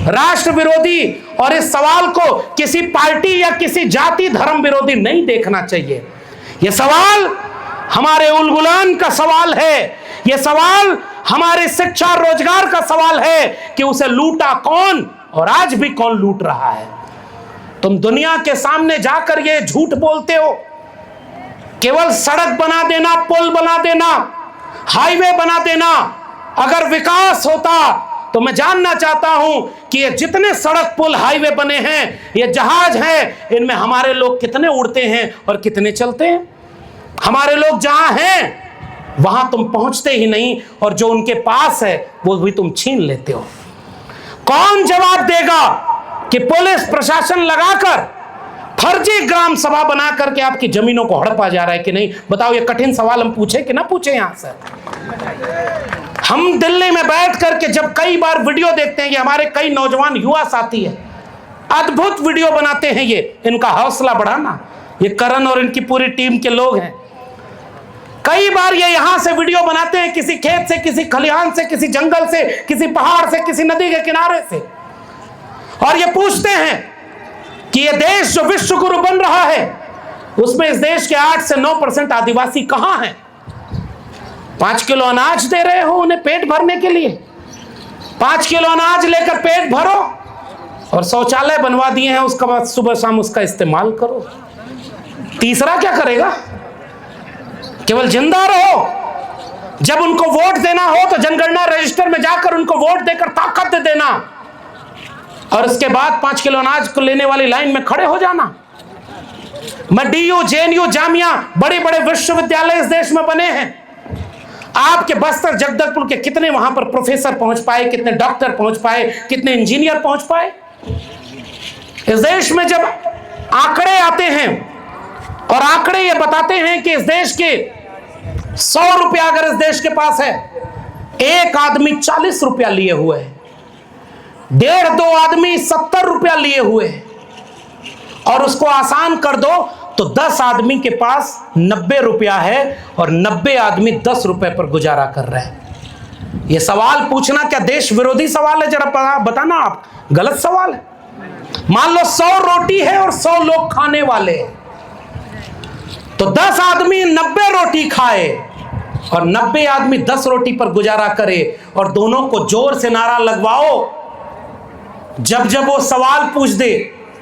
राष्ट्र विरोधी, और इस सवाल को किसी पार्टी या किसी जाति धर्म विरोधी नहीं देखना चाहिए। यह सवाल हमारे उलगुलान का सवाल है, यह सवाल हमारे शिक्षा रोजगार का सवाल है कि उसे लूटा कौन और आज भी कौन लूट रहा है। तुम दुनिया के सामने जाकर ये झूठ बोलते हो, केवल सड़क बना देना, पुल बना देना, हाईवे बना देना अगर विकास होता, तो मैं जानना चाहता हूं कि ये जितने सड़क पुल हाईवे बने हैं, ये जहाज हैं, इनमें हमारे लोग कितने उड़ते हैं और कितने चलते हैं? हमारे लोग जहां हैं वहां तुम पहुंचते ही नहीं, और जो उनके पास है वो भी तुम छीन लेते हो। कौन जवाब देगा कि पुलिस प्रशासन लगाकर फर्जी ग्राम सभा बना करके आपकी जमीनों को हड़पा जा रहा है कि नहीं? बताओ, ये कठिन सवाल हम पूछे कि ना पूछे? यहां से हम दिल्ली में बैठ करके जब कई बार वीडियो देखते हैं, ये हमारे कई नौजवान युवा साथी है, अद्भुत वीडियो बनाते हैं, ये इनका हौसला बढ़ाना, ये करण और इनकी पूरी टीम के लोग हैं। कई बार ये यहां से वीडियो बनाते हैं, किसी खेत से, किसी खलिहान से, किसी जंगल से, किसी पहाड़ से, किसी नदी के किनारे से, और ये पूछते हैं कि ये देश जो विश्व गुरु बन रहा है, उसमें इस देश के 8 से 9% आदिवासी कहां हैं? 5 किलो अनाज दे रहे हो उन्हें पेट भरने के लिए? 5 किलो अनाज लेकर पेट भरो, और शौचालय बनवा दिए हैं, उसके बाद सुबह शाम उसका इस्तेमाल करो। तीसरा क्या करेगा? केवल जिंदा रहो। जब उनको वोट देना हो तो जनगणना रजिस्टर में जाकर उनको वोट देकर ताकत दे देना, और उसके बाद 5 किलो अनाज को लेने वाली लाइन में खड़े हो जाना। मैं DU, JNU, जामिया, बड़े बड़े विश्वविद्यालय इस देश में बने हैं। आपके बस्तर जगदलपुर के कितने वहां पर प्रोफेसर पहुंच पाए, कितने डॉक्टर पहुंच पाए, कितने इंजीनियर पहुंच पाए? इस देश में जब आंकड़े आते हैं और आंकड़े ये बताते हैं कि इस देश के 100 रुपया अगर इस देश के पास है, एक आदमी 40 रुपया लिए हुए है, 1.5-2 आदमी 70 रुपया लिए हुए है, और उसको आसान कर दो तो 10 आदमी के पास 90 रुपया है और 90 आदमी 10 रुपए पर गुजारा कर रहे हैं। यह सवाल पूछना क्या देश विरोधी सवाल है? जरा बताना आप, गलत सवाल है। मान लो 100 रोटी है और 100 लोग खाने वाले हैं, तो 10 आदमी 90 रोटी खाए और 90 आदमी 10 रोटी पर गुजारा करे, और दोनों को जोर से नारा लगवाओ जब जब वो सवाल पूछ दे।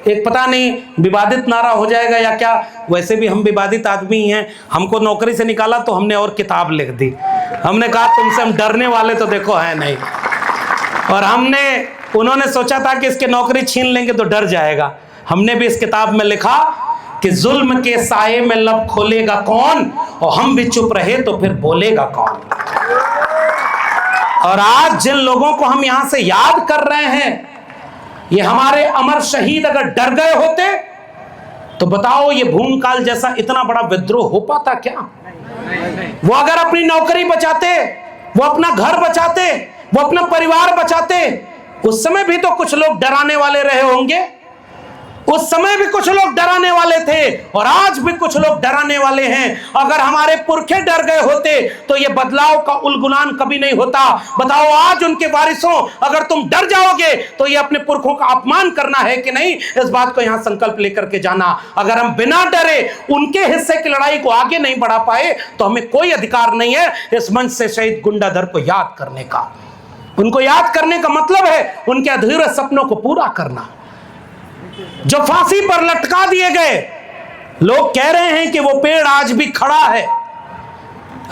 एक पता नहीं विवादित नारा हो जाएगा या क्या, वैसे भी हम विवादित आदमी हैं। हमको नौकरी से निकाला तो हमने और किताब लिख दी। हमने कहा तुमसे हम डरने वाले तो देखो है नहीं, और उन्होंने सोचा था कि इसके नौकरी छीन लेंगे तो डर जाएगा। हमने भी इस किताब में लिखा कि जुल्म के साये में लब खोलेगा कौन, और हम भी चुप रहे तो फिर बोलेगा कौन। और आज जिन लोगों को हम यहां से याद कर रहे हैं, ये हमारे अमर शहीद अगर डर गए होते तो बताओ ये भूमकाल जैसा इतना बड़ा विद्रोह हो पाता क्या? वो अगर अपनी नौकरी बचाते, वो अपना घर बचाते, वो अपना परिवार बचाते, उस समय भी तो कुछ लोग डराने वाले रहे होंगे। उस समय भी कुछ लोग डराने वाले थे और आज भी कुछ लोग डराने वाले हैं। अगर हमारे पुरखे डर गए होते तो ये बदलाव का उलगुलान कभी नहीं होता। बताओ आज उनके वारिसों, अगर तुम डर जाओगे तो ये अपने पुरखों का अपमान करना है कि नहीं, इस बात को यहां संकल्प लेकर के जाना। अगर हम बिना डरे उनके हिस्से की लड़ाई को आगे नहीं बढ़ा पाए तो हमें कोई अधिकार नहीं है इस मंच से शहीद गुंडाधर को याद करने का। उनको याद करने का मतलब है उनके अधूरे सपनों को पूरा करना। जो फांसी पर लटका दिए गए, लोग कह रहे हैं कि वो पेड़ आज भी खड़ा है।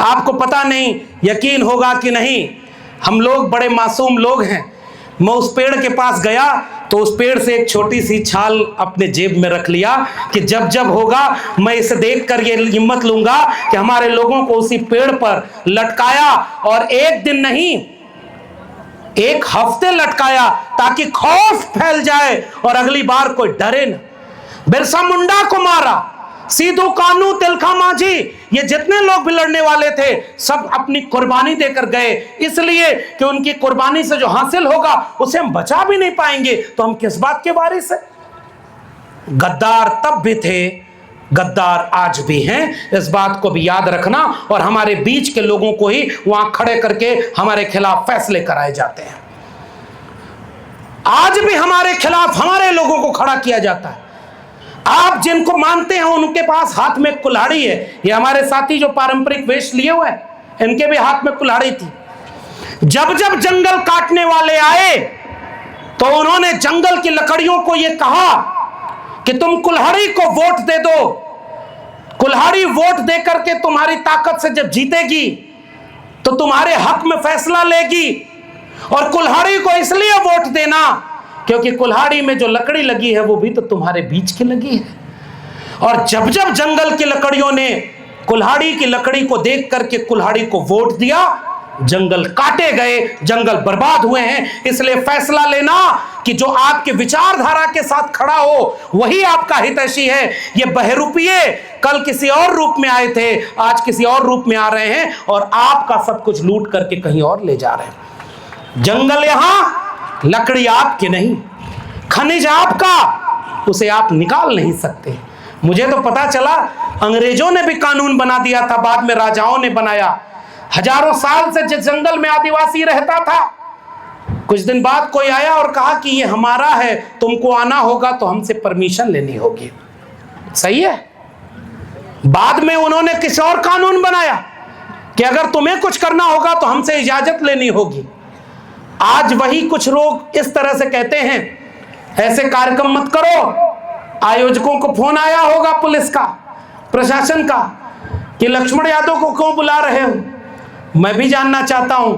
आपको पता नहीं, यकीन होगा कि नहीं, हम लोग बड़े मासूम लोग हैं। मैं उस पेड़ के पास गया तो उस पेड़ से एक छोटी सी छाल अपने जेब में रख लिया कि जब जब होगा मैं इसे देखकर ये हिम्मत लूंगा कि हमारे लोगों को उसी पेड़ पर लटकाया, और एक दिन नहीं 1 हफ्ते लटकाया ताकि खौफ फैल जाए और अगली बार कोई डरे न। बिरसा मुंडा को मारा, सीधू कानू, तिलका मांझी, ये जितने लोग भी लड़ने वाले थे सब अपनी कुर्बानी देकर गए, इसलिए कि उनकी कुर्बानी से जो हासिल होगा उसे हम बचा भी नहीं पाएंगे तो हम किस बात के वारिस हैं? गद्दार तब भी थे, गद्दार आज भी हैं, इस बात को भी याद रखना। और हमारे बीच के लोगों को ही वहां खड़े करके हमारे खिलाफ फैसले कराए जाते हैं। आज भी हमारे खिलाफ हमारे लोगों को खड़ा किया जाता है। आप जिनको मानते हैं उनके पास हाथ में कुल्हाड़ी है। ये हमारे साथी जो पारंपरिक वेश लिए हुए हैं, इनके भी हाथ में कुल्हाड़ी थी। जब जब जंगल काटने वाले आए तो उन्होंने जंगल की लकड़ियों को यह कहा कि तुम कुल्हाड़ी को वोट दे दो, कुल्हाड़ी वोट दे करके तुम्हारी ताकत से जब जीतेगी तो तुम्हारे हक में फैसला लेगी। और कुल्हाड़ी को इसलिए वोट देना क्योंकि कुल्हाड़ी में जो लकड़ी लगी है वो भी तो तुम्हारे बीच की लगी है। और जब जब जंगल की लकड़ियों ने कुल्हाड़ी की लकड़ी को देख करके कुल्हाड़ी को वोट दिया, जंगल काटे गए, जंगल बर्बाद हुए हैं। इसलिए फैसला लेना कि जो आपके विचारधारा के साथ खड़ा हो वही आपका हितैषी है। ये बहरूपिये कल किसी और रूप में आए थे, आज किसी और रूप में आ रहे हैं और आपका सब कुछ लूट करके कहीं और ले जा रहे हैं। जंगल यहां, लकड़ी आपकी नहीं, खनिज आपका, उसे आप निकाल नहीं सकते। मुझे तो पता चला अंग्रेजों ने भी कानून बना दिया था, बाद में राजाओं ने बनाया। हजारों साल से जिस जंगल में आदिवासी रहता था, कुछ दिन बाद कोई आया और कहा कि ये हमारा है, तुमको आना होगा तो हमसे परमिशन लेनी होगी। सही है। बाद में उन्होंने किसी और कानून बनाया कि अगर तुम्हें कुछ करना होगा तो हमसे इजाजत लेनी होगी। आज वही कुछ लोग इस तरह से कहते हैं ऐसे कार्यक्रम मत करो। आयोजकों को फोन आया होगा पुलिस का, प्रशासन का, कि लक्ष्मण यादव को क्यों बुला रहे हो। मैं भी जानना चाहता हूं,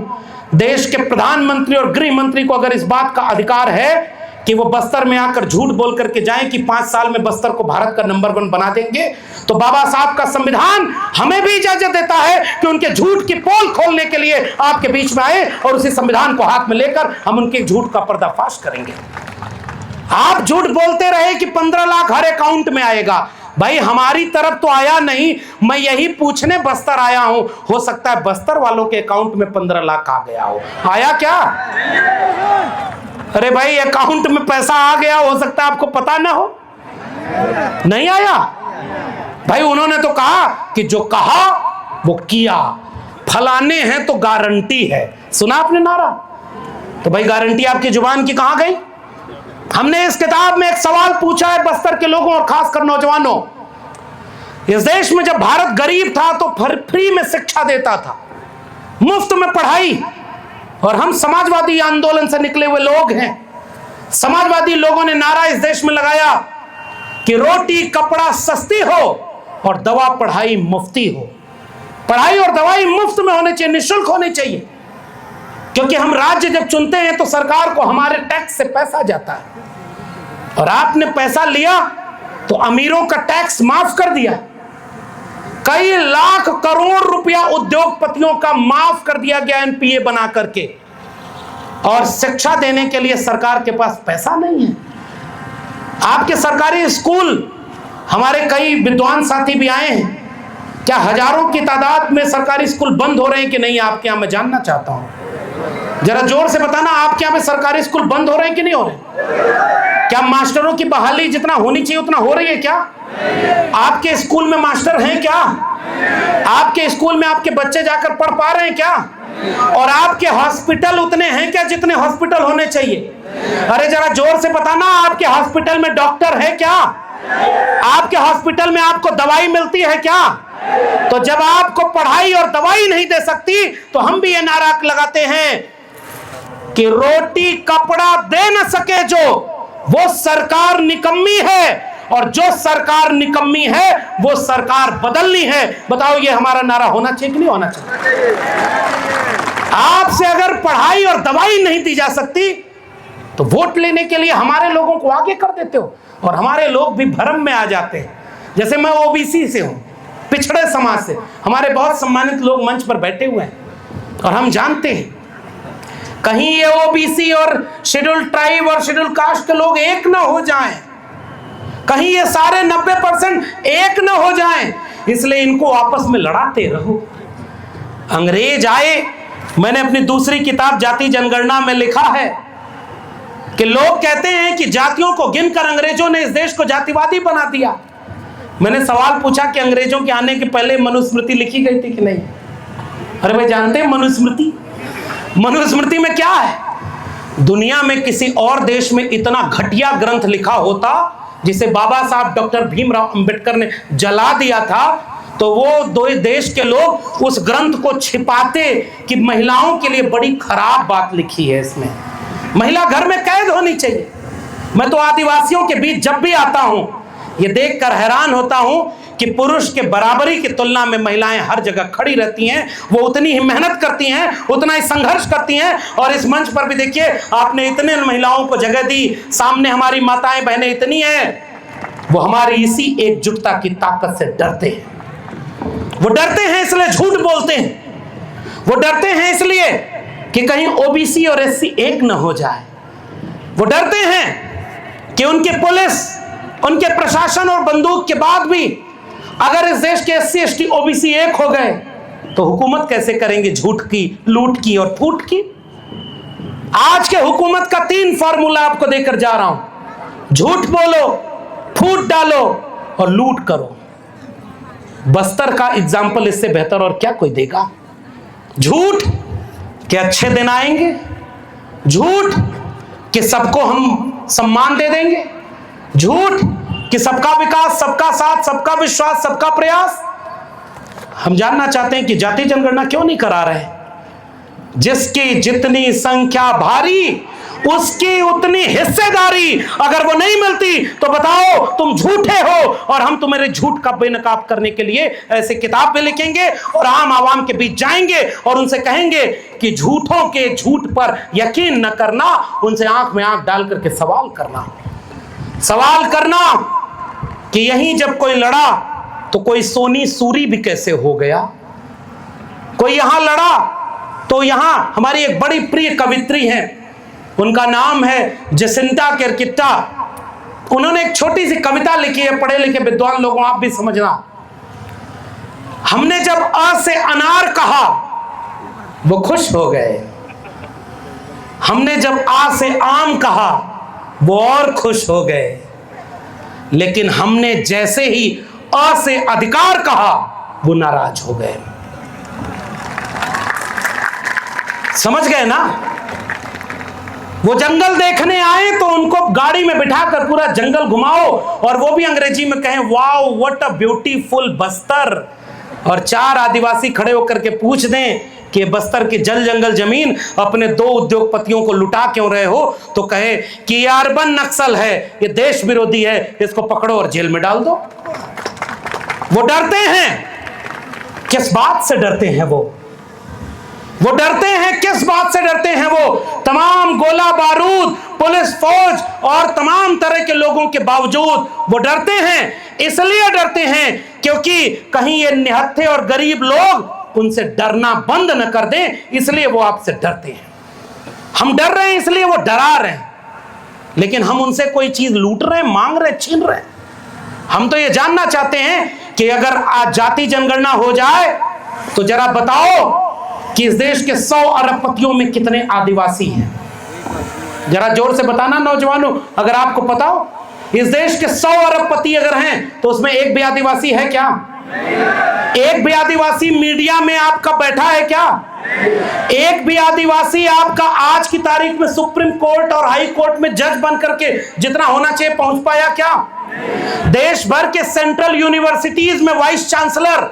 देश के प्रधानमंत्री और गृह मंत्री को अगर इस बात का अधिकार है कि वो बस्तर में आकर झूठ बोल करके जाएं कि 5 साल में बस्तर को भारत का नंबर 1 बना देंगे, तो बाबा साहब का संविधान हमें भी इजाजत देता है कि उनके झूठ की पोल खोलने के लिए आपके बीच में आए और उसी संविधान को हाथ में लेकर हम उनके झूठ का पर्दाफाश करेंगे। आप झूठ बोलते रहे कि 15 लाख हर अकाउंट में आएगा। भाई हमारी तरफ तो आया नहीं, मैं यही पूछने बस्तर आया हूं। हो सकता है बस्तर वालों के अकाउंट में 15 लाख आ गया हो। आया क्या? अरे भाई अकाउंट में पैसा आ गया, हो सकता है आपको पता ना हो। नहीं आया। भाई उन्होंने तो कहा कि जो कहा वो किया, फलाने हैं तो गारंटी है। सुना आपने नारा? तो भाई गारंटी आपकी जुबान की कहां गई? हमने इस किताब में एक सवाल पूछा है बस्तर के लोगों और खासकर नौजवानों। इस देश में जब भारत गरीब था तो फ्री में शिक्षा देता था, मुफ्त में पढ़ाई, और हम समाजवादी आंदोलन से निकले हुए लोग हैं। समाजवादी लोगों ने नारा इस देश में लगाया कि रोटी कपड़ा सस्ती हो और दवा पढ़ाई मुफ्ती हो। पढ़ाई और दवाई मुफ्त में होने चाहिए, निःशुल्क होने चाहिए, क्योंकि हम राज्य जब चुनते हैं तो सरकार को हमारे टैक्स से पैसा जाता है, और आपने पैसा लिया तो अमीरों का टैक्स माफ कर दिया। कई लाख करोड़ रुपया उद्योगपतियों का माफ कर दिया गया एनपीए बना करके, और शिक्षा देने के लिए सरकार के पास पैसा नहीं है। आपके सरकारी स्कूल, हमारे कई विद्वान साथी भी आए हैं, क्या हजारों की तादाद में सरकारी स्कूल बंद हो रहे हैं कि नहीं आपके यहां? मैं जानना चाहता हूं, जरा जोर से बताना, आपके यहां में सरकारी स्कूल बंद हो रहे हैं कि नहीं हो रहे? क्या मास्टरों की बहाली जितना होनी चाहिए उतना हो रही है क्या? आपके स्कूल में मास्टर हैं क्या? आपके स्कूल में आपके बच्चे जाकर पढ़ पा रहे हैं क्या? और आपके हॉस्पिटल उतने हैं क्या जितने हॉस्पिटल होने चाहिए? अरे जरा जोर से बताना, आपके हॉस्पिटल में डॉक्टर है क्या? आपके हॉस्पिटल में आपको दवाई मिलती है क्या? तो जब आपको पढ़ाई और दवाई नहीं दे सकती तो हम भी ये नारा लगाते हैं कि रोटी कपड़ा दे न सके जो, वो सरकार निकम्मी है, और जो सरकार निकम्मी है वो सरकार बदलनी है। बताओ ये हमारा नारा होना चाहिए कि नहीं होना चाहिए? आपसे अगर पढ़ाई और दवाई नहीं दी जा सकती तो वोट लेने के लिए हमारे लोगों को आगे कर देते हो, और हमारे लोग भी भ्रम में आ जाते हैं। जैसे मैं ओबीसी से हूं, पिछड़े समाज से, हमारे बहुत सम्मानित लोग मंच पर बैठे हुए हैं, और हम जानते हैं कहीं ये ओबीसी और शेड्यूल ट्राइब और शेड्यूल कास्ट के लोग एक ना हो जाएं, कहीं ये सारे 90% एक ना हो जाएं, इसलिए इनको आपस में लड़ाते रहो। अंग्रेज आए, मैंने अपनी दूसरी किताब जाति जनगणना में लिखा है कि लोग कहते हैं कि जातियों को गिनकर अंग्रेजों ने इस देश को जातिवादी बना दिया। मैंने सवाल पूछा कि अंग्रेजों के आने के पहले मनुस्मृति लिखी गई थी कि नहीं? अरे भाई जानते हैं मनुस्मृति? मनुस्मृति में क्या है? दुनिया में किसी और देश में इतना घटिया ग्रंथ लिखा होता जिसे बाबा साहब डॉक्टर भीमराव अंबेडकर ने जला दिया था, तो वो दो देश के लोग उस ग्रंथ को छिपाते कि महिलाओं के लिए बड़ी खराब बात लिखी है इसमें, महिला घर में कैद होनी चाहिए। मैं तो आदिवासियों के बीच जब भी आता हूं ये देखकर हैरान होता हूं कि पुरुष के बराबरी की तुलना में महिलाएं हर जगह खड़ी रहती हैं, वो उतनी ही मेहनत करती हैं, उतना ही संघर्ष करती हैं। और इस मंच पर भी देखिए, आपने इतने महिलाओं को जगह दी, सामने हमारी माताएं बहनें इतनी हैं, वो हमारी इसी एकजुटता की ताकत से डरते हैं। वो डरते हैं इसलिए झूठ बोलते हैं, वो डरते हैं इसलिए कि कहीं ओबीसी और एससी एक न हो जाए, वो डरते हैं कि उनके पुलिस, उनके प्रशासन और बंदूक के बाद भी अगर इस देश के एससी एसटी ओबीसी एक हो गए तो हुकूमत कैसे करेंगे? झूठ की, लूट की और फूट की। आज के हुकूमत का 3 फार्मूला आपको देकर जा रहा हूं, झूठ बोलो, फूट डालो और लूट करो। बस्तर का एग्जाम्पल इससे बेहतर और क्या कोई देगा? झूठ कि अच्छे दिन आएंगे, झूठ कि सबको हम सम्मान दे देंगे, झूठ कि सबका विकास, सबका साथ, सबका विश्वास, सबका प्रयास। हम जानना चाहते हैं कि जाति जनगणना क्यों नहीं करा रहे? जिसकी जितनी संख्या भारी उसकी उतनी हिस्सेदारी अगर वो नहीं मिलती तो बताओ तुम झूठे हो, और हम तुम्हारे झूठ का बेनकाब करने के लिए ऐसे किताब भी लिखेंगे और आम आवाम के बीच जाएंगे और उनसे कहेंगे कि झूठों के झूठ पर यकीन न करना, उनसे आंख में आंख डाल करके सवाल करना कि यहीं जब कोई लड़ा तो कोई सोनी सूरी भी कैसे हो गया, कोई यहां लड़ा तो यहां हमारी एक बड़ी प्रिय कवित्री है, उनका नाम है जसिंता केरकिट्टा। उन्होंने एक छोटी सी कविता लिखी है, पढ़े लिखे विद्वान लोगों आप भी समझना। हमने जब अ से अनार कहा वो खुश हो गए, हमने जब आ से आम कहा वो और खुश हो गए, लेकिन हमने जैसे ही अ से अधिकार कहा, वो नाराज हो गए। समझ गए ना? वो जंगल देखने आए तो उनको गाड़ी में बिठाकर पूरा जंगल घुमाओ और वो भी अंग्रेजी में कहें wow what a beautiful Bastar, और 4 आदिवासी खड़े होकर के पूछ दें कि बस्तर की जल जंगल जमीन अपने 2 उद्योगपतियों को लुटा क्यों रहे हो, तो कहे कि ये अर्बन नक्सल है, ये देश विरोधी है, इसको पकड़ो और जेल में डाल दो। वो डरते हैं। किस बात से डरते हैं वो डरते हैं, किस बात से डरते हैं? वो तमाम गोला बारूद, पुलिस, फौज और तमाम तरह के लोगों के बावजूद वो डरते हैं। इसलिए डरते हैं क्योंकि कहीं ये निहत्थे और गरीब लोग उनसे डरना बंद न कर दें, इसलिए वो आपसे डरते हैं। हम डर रहे हैं इसलिए वो डरा रहे हैं, लेकिन हम उनसे कोई चीज लूट रहे हैं, मांग रहे हैं, छीन रहे हैं? हम तो ये जानना चाहते हैं कि अगर आज जाति जनगणना हो जाए तो जरा बताओ कि इस देश के 100 अरबपतियों में कितने आदिवासी हैं? जरा जोर से बताना नौजवानों, अगर आपको पता हो। इस देश के 100 अरबपति अगर हैं तो उसमें एक भी आदिवासी है क्या? एक भी आदिवासी मीडिया में आपका बैठा है क्या? एक भी आदिवासी आपका आज की तारीख में सुप्रीम कोर्ट और हाई कोर्ट में जज बन करके जितना होना चाहिए पहुंच पाया क्या? देश भर के सेंट्रल यूनिवर्सिटीज में वाइस चांसलर,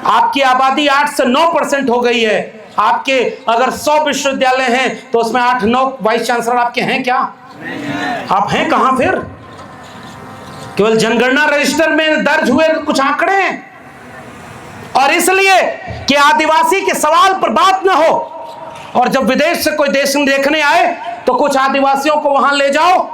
आपकी आबादी 8 से 9% हो गई है। आपके अगर 100 विश्वविद्यालय हैं तो उसमें 8-9 वाइस चांसलर आपके हैं क्या? आप हैं कहां फिर? केवल जनगणना रजिस्टर में दर्ज हुए कुछ आंकड़े हैं। और इसलिए कि आदिवासी के सवाल पर बात ना हो, और जब विदेश से कोई देश देखने आए तो कुछ आदिवासियों को वहां ले जाओ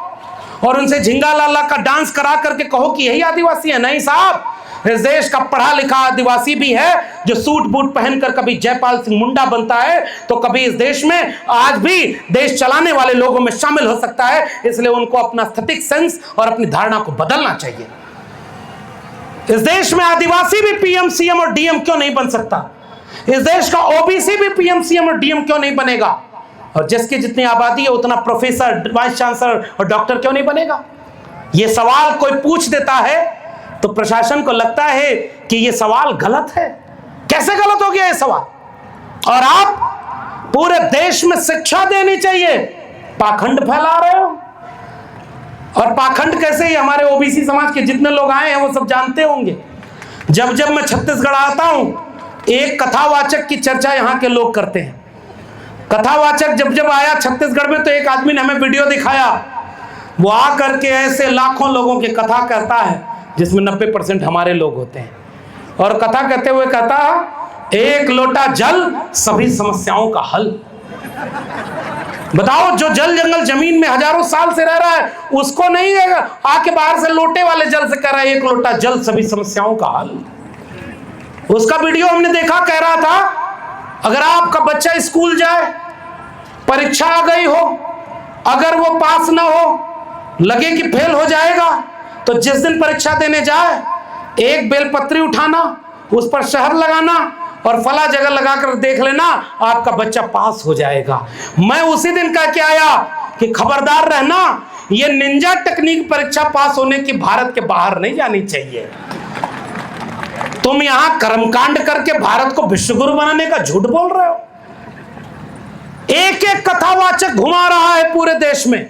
और उनसे झिंगा लाला का डांस करा करके कहो कि यही आदिवासी है। नहीं साहब, इस देश का पढ़ा लिखा आदिवासी भी है जो सूट बूट पहनकर कभी जयपाल सिंह मुंडा बनता है तो कभी इस देश में आज भी देश चलाने वाले लोगों में शामिल हो सकता है। इसलिए उनको अपना एस्थेटिक सेंस और अपनी धारणा को बदलना चाहिए। इस देश में आदिवासी भी पीएम, सीएम और डीएम क्यों नहीं बन सकता? इस देश का ओबीसी भी पीएम, सीएम और डीएम क्यों नहीं बनेगा? और जिसकी जितनी आबादी है उतना प्रोफेसर, वाइस चांसलर और डॉक्टर क्यों नहीं बनेगा? ये सवाल कोई पूछ देता है तो प्रशासन को लगता है कि ये सवाल गलत है। कैसे गलत हो गया ये सवाल? और आप पूरे देश में शिक्षा देनी चाहिए, पाखंड फैला रहे हो। और पाखंड कैसे? ही हमारे ओबीसी समाज के जितने लोग आए हैं वो सब जानते होंगे। जब जब मैं छत्तीसगढ़ आता हूं, एक कथावाचक की चर्चा यहां के लोग करते हैं। कथावाचक जब जब आया छत्तीसगढ़ में तो एक आदमी ने हमें वीडियो दिखाया। वो आ करके ऐसे लाखों लोगों की कथा करता है जिसमें 90% हमारे लोग होते हैं, और कथा कहते हुए कहता, 1 लोटा जल सभी समस्याओं का हल। बताओ, जो जल जंगल जमीन में हजारों साल से रह रहा है उसको नहीं आके बाहर से लोटे वाले जल से कह रहा है 1 लोटा जल सभी समस्याओं का हल। उसका वीडियो हमने देखा, कह रहा था अगर आपका बच्चा स्कूल जाए, परीक्षा आ गई हो, अगर वो पास ना हो, लगे कि फेल हो जाएगा, तो जिस दिन परीक्षा देने जाए एक बेलपत्री उठाना, उस पर शहद लगाना और फला जगह लगाकर देख लेना, आपका बच्चा पास हो जाएगा। मैं उसी दिन कह के आया कि खबरदार रहना, ये निंजा टेक्निक परीक्षा पास होने की भारत के बाहर नहीं जानी चाहिए। तुम यहां कर्मकांड करके भारत को विश्वगुरु बनाने का झूठ बोल रहे हो। एक एक कथावाचक घुमा रहा है पूरे देश में।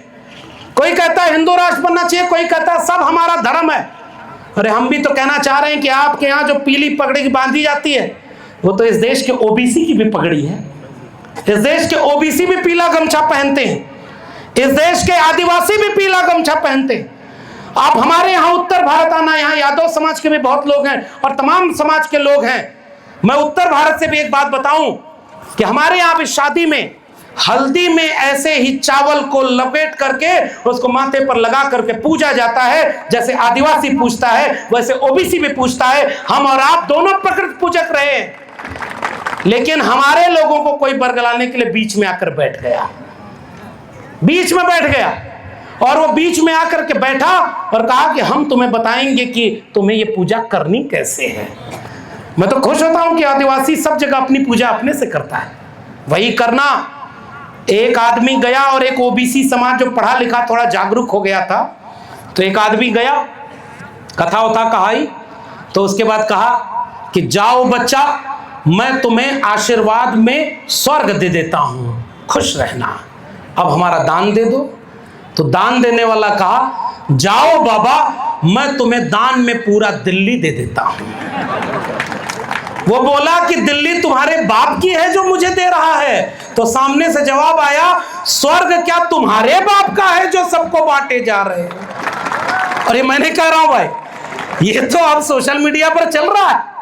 कोई कहता है हिंदू राष्ट्र बनना चाहिए, कोई कहता है सब हमारा धर्म है। अरे हम भी तो कहना चाह रहे हैं कि आपके यहाँ जो पीली पगड़ी बांधी जाती है वो तो इस देश के ओबीसी की भी पगड़ी है। इस देश के ओबीसी भी पीला गमछा पहनते हैं, इस देश के आदिवासी भी पीला गमछा पहनते हैं। आप हमारे यहाँ उत्तर भारत आना, यहाँ यादव समाज के भी बहुत लोग हैं और तमाम समाज के लोग हैं। मैं उत्तर भारत से भी एक बात बताऊं कि हमारे यहाँ भी शादी में हल्दी में ऐसे ही चावल को लपेट करके उसको माथे पर लगा करके पूजा जाता है। जैसे आदिवासी पूजता है वैसे ओबीसी भी पूजता है। हम और आप दोनों प्रकृति पूजक रहे हैं, लेकिन हमारे लोगों को कोई बरगलाने के लिए बीच में आकर बैठ गया, बीच में बैठ गया। और वो बीच में आकर के बैठा और कहा कि हम तुम्हें बताएंगे कि तुम्हें ये पूजा करनी कैसे है। मैं तो खुश होता हूं कि आदिवासी सब जगह अपनी पूजा अपने से करता है, वही करना। एक आदमी गया और एक ओबीसी समाज जो पढ़ा लिखा थोड़ा जागरूक हो गया था, तो एक आदमी गया कथा उथा कहाई, तो उसके बाद कहा कि जाओ बच्चा, मैं तुम्हें आशीर्वाद में स्वर्ग दे देता हूं, खुश रहना, अब हमारा दान दे दो। तो दान देने वाला कहा, जाओ बाबा, मैं तुम्हें दान में पूरा दिल्ली दे देता हूं। वो बोला कि दिल्ली तुम्हारे बाप की है जो मुझे दे रहा है? तो सामने से जवाब आया, स्वर्ग क्या तुम्हारे बाप का है जो सबको बांटे जा रहे हैं? और ये मैंने कह रहा हूं भाई, ये तो अब सोशल मीडिया पर चल रहा है।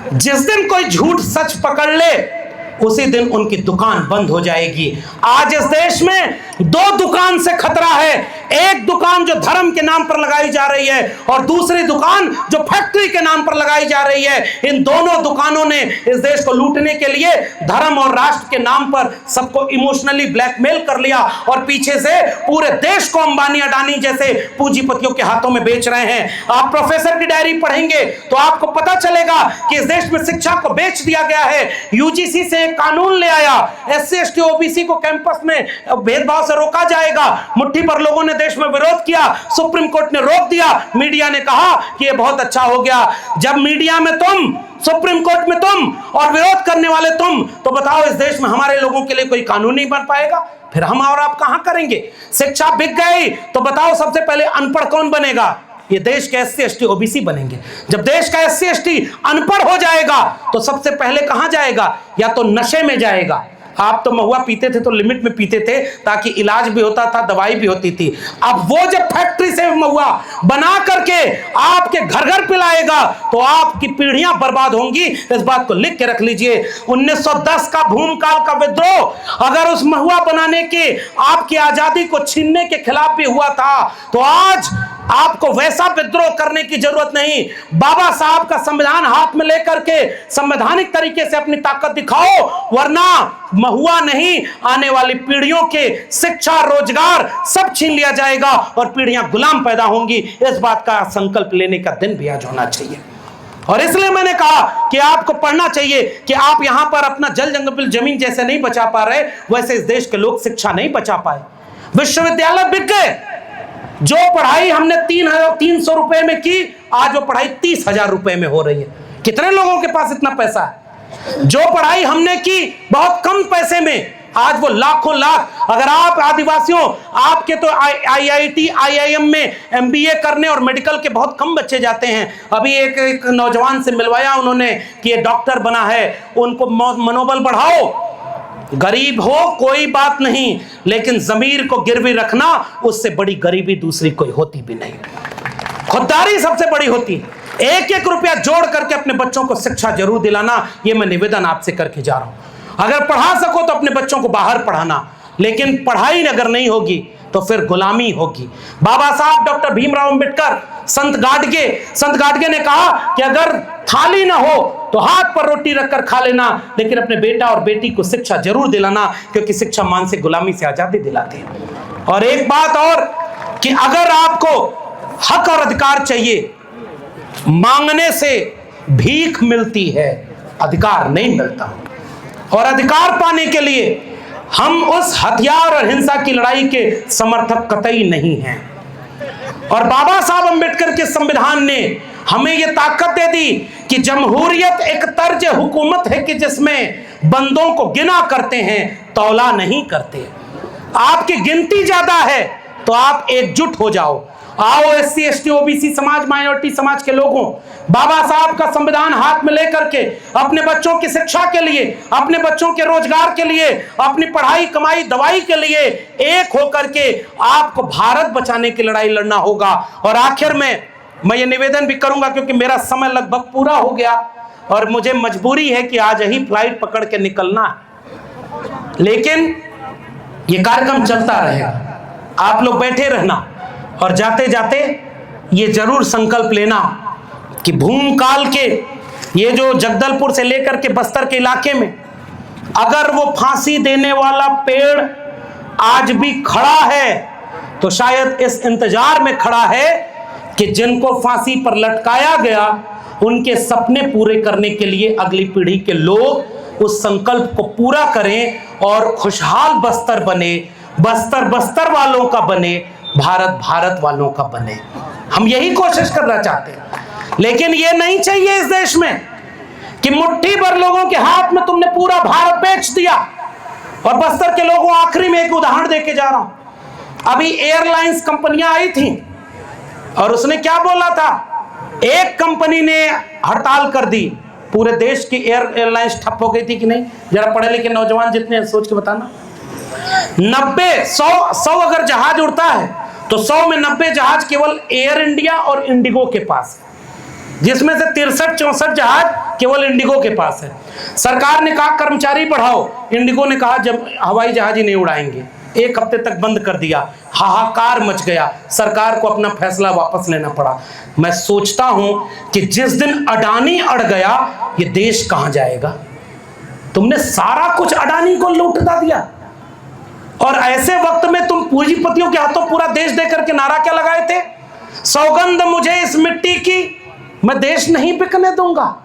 जिस दिन कोई झूठ सच पकड़ ले, उसी दिन उनकी दुकान बंद हो जाएगी। आज इस देश में दो दुकान से खतरा है, एक दुकान जो धर्म के नाम पर लगाई जा रही है और दूसरी दुकान जो फैक्ट्री के नाम पर लगाई जा रही है। इन दोनों दुकानों ने इस देश को लूटने के लिए धर्म और राष्ट्र के नाम पर सबको इमोशनली ब्लैकमेल कर लिया और पीछे से पूरे देश को अंबानी अडानी जैसे पूंजीपतियों के हाथों में बेच रहे हैं। आप प्रोफेसर की डायरी पढ़ेंगे तो आपको पता चलेगा कि इस देश में शिक्षा को बेच दिया गया है। यूजीसी से एक कानून ले आया, एससी एसटी ओबीसी को कैंपस में भेदभाव से रोका जाएगा। मुट्ठी भर लोगों ने देश में विरोध किया, सुप्रीम कोर्ट ने रोक दिया, मीडिया ने कहा कि यह बहुत अच्छा हो गया। जब मीडिया में तुम, सुप्रीम कोर्ट में तुम और विरोध करने वाले तुम, तो बताओ इस देश में हमारे लोगों के लिए कोई कानून नहीं बन पाएगा? फिर हम और आप कहां करेंगे? शिक्षा बिक गई तो बताओ सबसे पहले अनपढ़ कौन बनेगा? ये देश के एससी एसटी ओबीसी बनेंगे। जब देश का एससी एसटी अनपढ़ हो जाएगा तो सबसे पहले कहां जाएगा? या तो नशे में जाएगा। आप तो महुआ पीते थे तो लिमिट में पीते थे ताकि इलाज भी होता था, दवाई भी होती थी। अब वो जब फैक्ट्री से महुआ बना करके आपके घर घर पिलाएगा तो आपकी पीढ़ियां बर्बाद होंगी। इस बात को लिख के रख लीजिए। 1910 का भूमकाल का विद्रोह अगर उस महुआ बनाने के, आपकी आजादी को छीनने के खिलाफ भी हुआ था तो आज आपको वैसा विद्रोह करने की जरूरत नहीं। बाबा साहब का संविधान हाथ में लेकर के संवैधानिक तरीके से अपनी ताकत दिखाओ, वरना महुआ नहीं, आने वाली पीढ़ियों के शिक्षा, रोजगार सब छीन लिया जाएगा और पीढ़ियां गुलाम पैदा होंगी। इस बात का संकल्प लेने का दिन भी आज होना चाहिए। और इसलिए मैंने कहा कि आपको पढ़ना चाहिए कि आप यहां पर अपना जल जंगल जमीन जैसे नहीं बचा पा रहे, वैसे इस देश के लोग शिक्षा नहीं बचा पाए। विश्वविद्यालय बिक गए। जो पढ़ाई हमने 300 रुपए में की, आज वो पढ़ाई 30,000 रुपए में हो रही है। कितने लोगों के पास इतना पैसा है? जो पढ़ाई हमने की बहुत कम पैसे में, आज वो लाखों लाख। अगर आप आदिवासियों, आपके तो आईआईटी आईआईएम में एमबीए करने और मेडिकल के बहुत कम बच्चे जाते हैं। अभी एक नौजवान से मिलवाया उन्होंने कि ये डॉक्टर बना है, उनको मनोबल बढ़ाओ। गरीब हो कोई बात नहीं, लेकिन जमीर को गिरवी रखना, उससे बड़ी गरीबी दूसरी कोई होती भी नहीं। खुददारी सबसे बड़ी होती है। एक एक रुपया जोड़ करके अपने बच्चों को शिक्षा जरूर दिलाना, यह मैं निवेदन आपसे करके जा रहा हूं। अगर पढ़ा सको तो अपने बच्चों को बाहर पढ़ाना, लेकिन पढ़ाई अगर नहीं होगी तो फिर गुलामी होगी। बाबा साहब डॉक्टर भीमराव अंबेडकर, संत गाडगे ने कहा कि अगर थाली ना हो तो हाथ पर रोटी रखकर खा लेना, लेकिन अपने बेटा और बेटी को शिक्षा जरूर दिलाना, क्योंकि शिक्षा मानसिक गुलामी से आजादी दिलाती है। और एक बात और कि अगर आपको हक और अधिकार चाहिए, मांगने से भीख मिलती है, अधिकार नहीं मिलता। और अधिकार पाने के लिए हम उस हथियार और हिंसा की लड़ाई के समर्थक कतई नहीं हैं। और बाबा साहब अंबेडकर के संविधान ने हमें यह ताकत दे दी कि जमहूरियत एक तर्ज हुकूमत है कि जिसमें बंदों को गिना करते हैं, तौला नहीं करते। आपकी गिनती ज्यादा है तो आप एकजुट हो जाओ। आओ एससी एसटी ओबीसी समाज, माइनॉरिटी समाज के लोगों, बाबा साहब का संविधान हाथ में लेकर के अपने बच्चों की शिक्षा के लिए, अपने बच्चों के रोजगार के लिए, अपनी पढ़ाई कमाई दवाई के लिए एक होकर के आपको भारत बचाने की लड़ाई लड़ना होगा। और आखिर में मैं ये निवेदन भी करूंगा, क्योंकि मेरा समय लगभग पूरा हो गया और मुझे मजबूरी है कि आज ही फ्लाइट पकड़ के निकलना है, लेकिन ये कार्यक्रम चलता रहेगा। आप लोग बैठे रहना और जाते जाते ये जरूर संकल्प लेना कि भूमकाल के ये जो जगदलपुर से लेकर के बस्तर के इलाके में अगर वो फांसी देने वाला पेड़ आज भी खड़ा है तो शायद इस इंतजार में खड़ा है कि जिनको फांसी पर लटकाया गया उनके सपने पूरे करने के लिए अगली पीढ़ी के लोग उस संकल्प को पूरा करें और खुशहाल बस्तर बने, बस्तर बस्तर वालों का बने, भारत भारत वालों का बने। हम यही कोशिश करना चाहते हैं, लेकिन ये नहीं चाहिए इस देश में कि मुट्ठी भर लोगों के हाथ में तुमने पूरा भारत बेच दिया। और बस्तर के लोगों, आखिरी में एक उदाहरण देके जा रहा हूं। अभी एयरलाइंस कंपनियां आई थी और उसने क्या बोला था, एक कंपनी ने हड़ताल कर दी, पूरे देश की एयरलाइंस ठप हो गई थी कि नहीं? जरा पढ़े लिखे नौजवान जितने सोच के बताना। 100 अगर जहाज उड़ता है तो 100 में 90 जहाज केवल एयर इंडिया और इंडिगो के पास है, जिसमें से 63-64 जहाज केवल इंडिगो के पास है। सरकार ने कहा कर्मचारी बढ़ाओ, इंडिगो ने कहा जब हवाई जहाज ही नहीं उड़ाएंगे। 1 हफ्ते तक बंद कर दिया, हाहाकार मच गया, सरकार को अपना फैसला वापस लेना पड़ा। मैं सोचता हूं कि जिस दिन अडानी अड़ गया, ये देश कहां जाएगा? तुमने सारा कुछ अडानी को लूटता दिया, और ऐसे वक्त में तुम पूंजीपतियों के हाथों पूरा देश देकर के नारा क्या लगाए थे? सौगंध मुझे इस मिट्टी की, मैं देश नहीं बिकने दूंगा।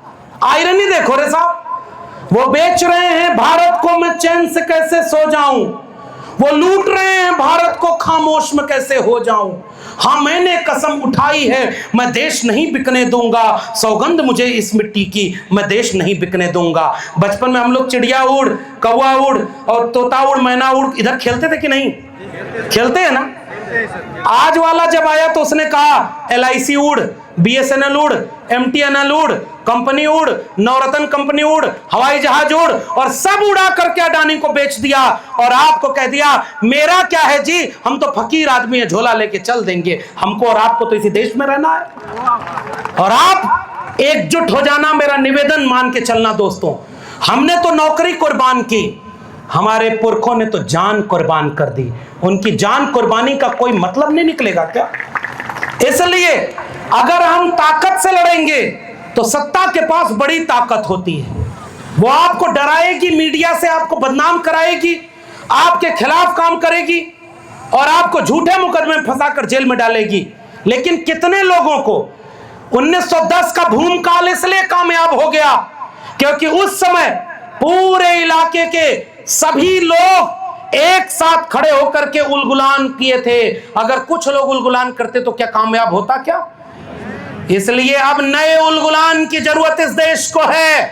आयरनी देखो रे साहब, वो बेच रहे हैं भारत को, मैं चैन से कैसे सो जाऊं। वो लूट रहे हैं भारत को, खामोश में कैसे हो जाऊं। हाँ, मैंने कसम उठाई है, मैं देश नहीं बिकने दूंगा। सौगंध मुझे इस मिट्टी की, मैं देश नहीं बिकने दूंगा। बचपन में हम लोग चिड़िया उड़, कौवा उड़ और तोता उड़, मैना उड़ इधर खेलते थे कि नहीं? खेलते हैं ना। आज वाला जब आया तो उसने कहा LIC उड़, BSNL उड़, MTNL उड़, कंपनी उड़, नवरत्न कंपनी उड़, हवाई जहाज उड़, और सब उड़ा करके अडानी को बेच दिया। और आपको कह दिया मेरा क्या है जी, हम तो फकीर आदमी है, झोला लेके चल देंगे। हमको और आपको तो इसी देश में रहना है। और आप एकजुट हो जाना, मेरा निवेदन मान के चलना दोस्तों। हमने तो नौकरी कुर्बान की, हमारे पुरखों ने तो जान कुर्बान कर दी। उनकी जान कुर्बानी का कोई मतलब नहीं निकलेगा क्या? इसलिए अगर हम ताकत से लड़ेंगे तो सत्ता के पास बड़ी ताकत होती है। वो आपको डराएगी, मीडिया से आपको बदनाम कराएगी, आपके खिलाफ काम करेगी और आपको झूठे मुकदमे में फंसाकर जेल में डालेगी। लेकिन कितने लोगों को 1910 का भूमकाल इसलिए कामयाब हो गया क्योंकि उस समय पूरे इलाके के सभी लोग एक साथ खड़े होकर के उलगुलान किए थे। अगर कुछ लोग उलगुलान करते तो क्या कामयाब होता क्या? इसलिए अब नए उलगुलान की जरूरत इस देश को है,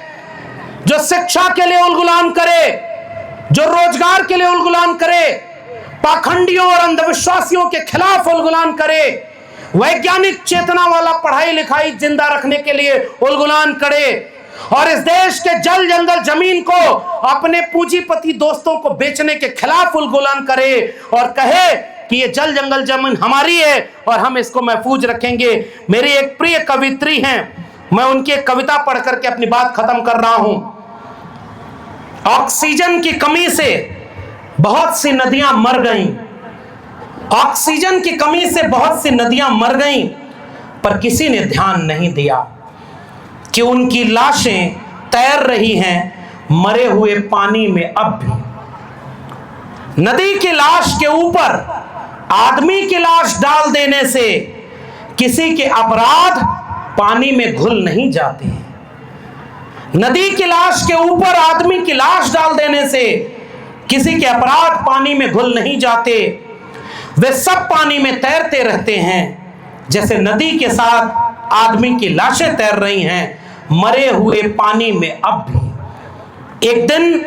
जो शिक्षा के लिए उलगुलान करे, जो रोजगार के लिए उलगुलान करे, पाखंडियों और अंधविश्वासियों के खिलाफ उलगुलान करे, वैज्ञानिक चेतना वाला पढ़ाई लिखाई जिंदा रखने के लिए उलगुलान करे, और इस देश के जल जंगल जमीन को अपने पूंजीपति दोस्तों को बेचने के खिलाफ उलगुलान करे और कहे कि ये जल जंगल जमीन हमारी है और हम इसको महफूज रखेंगे। मेरी एक प्रिय कवित्री हैं, मैं उनकी एक कविता पढ़ करके अपनी बात खत्म कर रहा हूं। ऑक्सीजन की कमी से बहुत सी नदियां मर गईं, ऑक्सीजन की कमी से बहुत सी नदियां मर गईं, पर किसी ने ध्यान नहीं दिया कि उनकी लाशें तैर रही हैं मरे हुए पानी में अब भी। नदी की लाश के ऊपर आदमी की लाश डाल देने से किसी के अपराध पानी में घुल नहीं जाते। नदी की लाश के ऊपर आदमी की लाश डाल देने से किसी के अपराध पानी में घुल नहीं जाते। वे सब पानी में तैरते रहते हैं जैसे नदी के साथ आदमी की लाशें तैर रही हैं मरे हुए पानी में अब भी। एक दिन